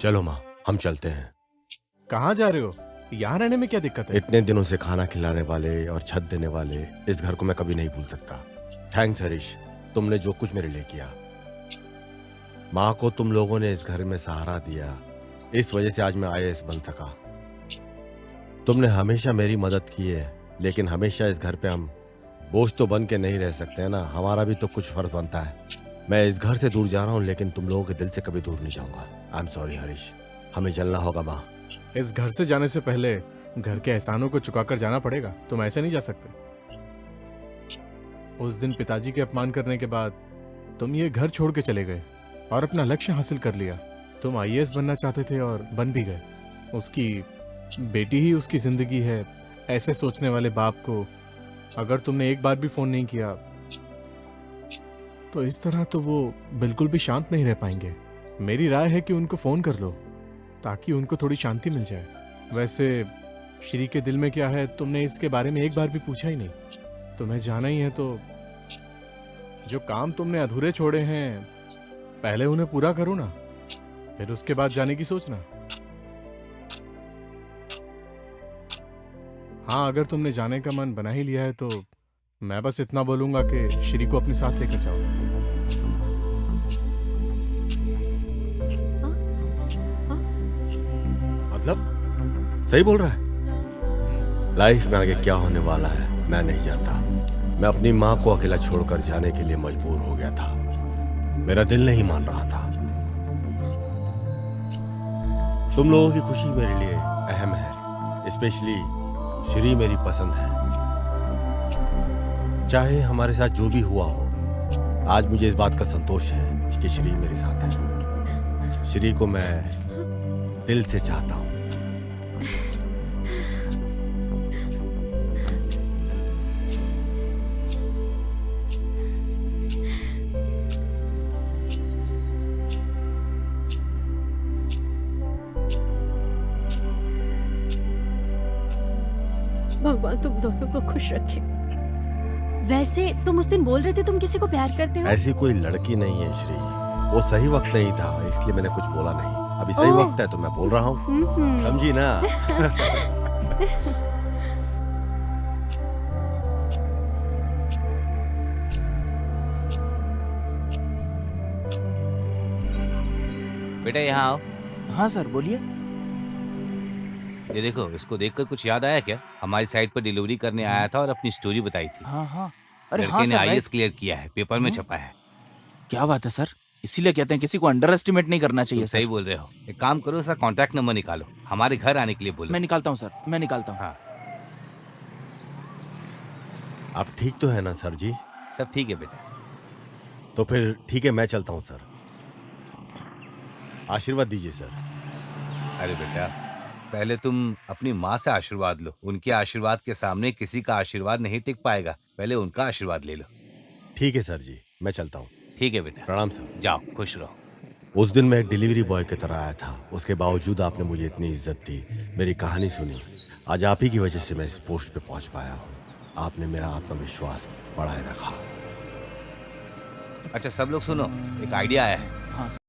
चलो माँ, हम चलते हैं। कहाँ जा रहे हो? यहाँ रहने में क्या दिक्कत है? इतने दिनों से खाना खिलाने वाले और छत देने वाले इस घर को मैं कभी नहीं भूल सकता। थैंक्स हरीश, तुमने जो कुछ मेरे लिए किया। माँ को तुम लोगों ने इस घर में सहारा दिया, इस वजह से आज मैं आईएएस बन सका। तुमने हमेशा मेरी मदद की है, लेकिन हमेशा इस घर पे हम बोझ तो बन के नहीं रह सकते हैं ना, हमारा भी तो कुछ फर्ज बनता है। मैं इस घर से दूर जा रहा हूँ, लेकिन तुम लोगों के दिल से कभी दूर नहीं जाऊंगा। आई एम सॉरी हरीश, हमें चलना होगा माँ। इस घर से जाने से पहले घर के एहसानों को चुकाकर जाना पड़ेगा, तुम ऐसे नहीं जा सकते। उस दिन पिताजी के अपमान करने के बाद तुम ये घर छोड़ के चले गए और अपना लक्ष्य हासिल कर लिया। तुम आईएएस बनना चाहते थे और बन भी गए। उसकी बेटी ही उसकी जिंदगी है, ऐसे सोचने वाले बाप को अगर तुमने एक बार भी फोन नहीं किया तो इस तरह तो वो बिल्कुल भी शांत नहीं रह पाएंगे। मेरी राय है कि उनको फोन कर लो ताकि उनको थोड़ी शांति मिल जाए। वैसे श्री के दिल में क्या है तुमने इसके बारे में एक बार भी पूछा ही नहीं। तुम्हें जाना ही है तो जो काम तुमने अधूरे छोड़े हैं पहले उन्हें पूरा करो ना, फिर उसके बाद जाने की सोचना। हाँ, अगर तुमने जाने का मन बना ही लिया है तो मैं बस इतना बोलूंगा कि श्री को अपने साथ लेकर जाओ। मतलब सही बोल रहा है। लाइफ में आगे क्या होने वाला है मैं नहीं जानता। मैं अपनी माँ को अकेला छोड़कर जाने के लिए मजबूर हो गया था। मेरा दिल नहीं मान रहा था। तुम लोगों की खुशी मेरे लिए अहम है। स्पेशली श्री मेरी पसंद है। चाहे हमारे साथ जो भी हुआ हो, आज मुझे इस बात का संतोष है कि श्री मेरे साथ है। श्री को मैं दिल से चाहता हूं। भगवान तुम दोनों को खुश रखे। वैसे तुम उस दिन बोल रहे थे तुम किसी को प्यार करते हो। ऐसी कोई लड़की नहीं है श्री। वो सही वक्त नहीं था इसलिए मैंने कुछ बोला नहीं। अभी सही वक्त है तो मैं बोल रहा हूँ। समझी ना? बेटा यहाँ आओ। हाँ सर बोलिए। ये देखो, इसको देखकर कुछ याद आया क्या? हमारी साइट पर डिलीवरी करने आया था और अपनी स्टोरी बताई थी। हाँ हाँ। अरे लड़के हाँ ने सर, आईएएस क्लियर किया है, पेपर में छपा है। क्या बात है सर। इसीलिए कहते हैं किसी को अंडर एस्टिमेट नहीं करना चाहिए। तुम सही बोल रहे हो। एक काम करो, उसका कॉन्टैक्ट नंबर निकालो, हमारे घर आने के लिए बोलो। मैं निकालता हूँ सर, मैं निकालता हूँ। हाँ आप ठीक तो है ना सर जी? सब ठीक है बेटा। तो फिर ठीक है, मैं चलता हूँ सर। आशीर्वाद दीजिए सर। अरे बेटा, पहले तुम अपनी माँ से आशीर्वाद लो। उनके आशीर्वाद के सामने किसी का आशीर्वाद नहीं टिक पाएगा। पहले उनका आशीर्वाद ले लो। ठीक है सर जी, मैं चलता हूँ। ठीक है बेटा। प्रणाम सर। जाओ, खुश रहो। उस दिन मैं एक डिलीवरी बॉय की तरह आया था, उसके बावजूद आपने मुझे इतनी इज्जत दी, मेरी कहानी सुनी। आज आप ही की वजह से मैं इस पोस्ट पे पहुंच पाया हूँ। आपने मेरा आत्मविश्वास बढ़ाए रखा। अच्छा सब लोग सुनो, एक आइडिया आया है। हाँ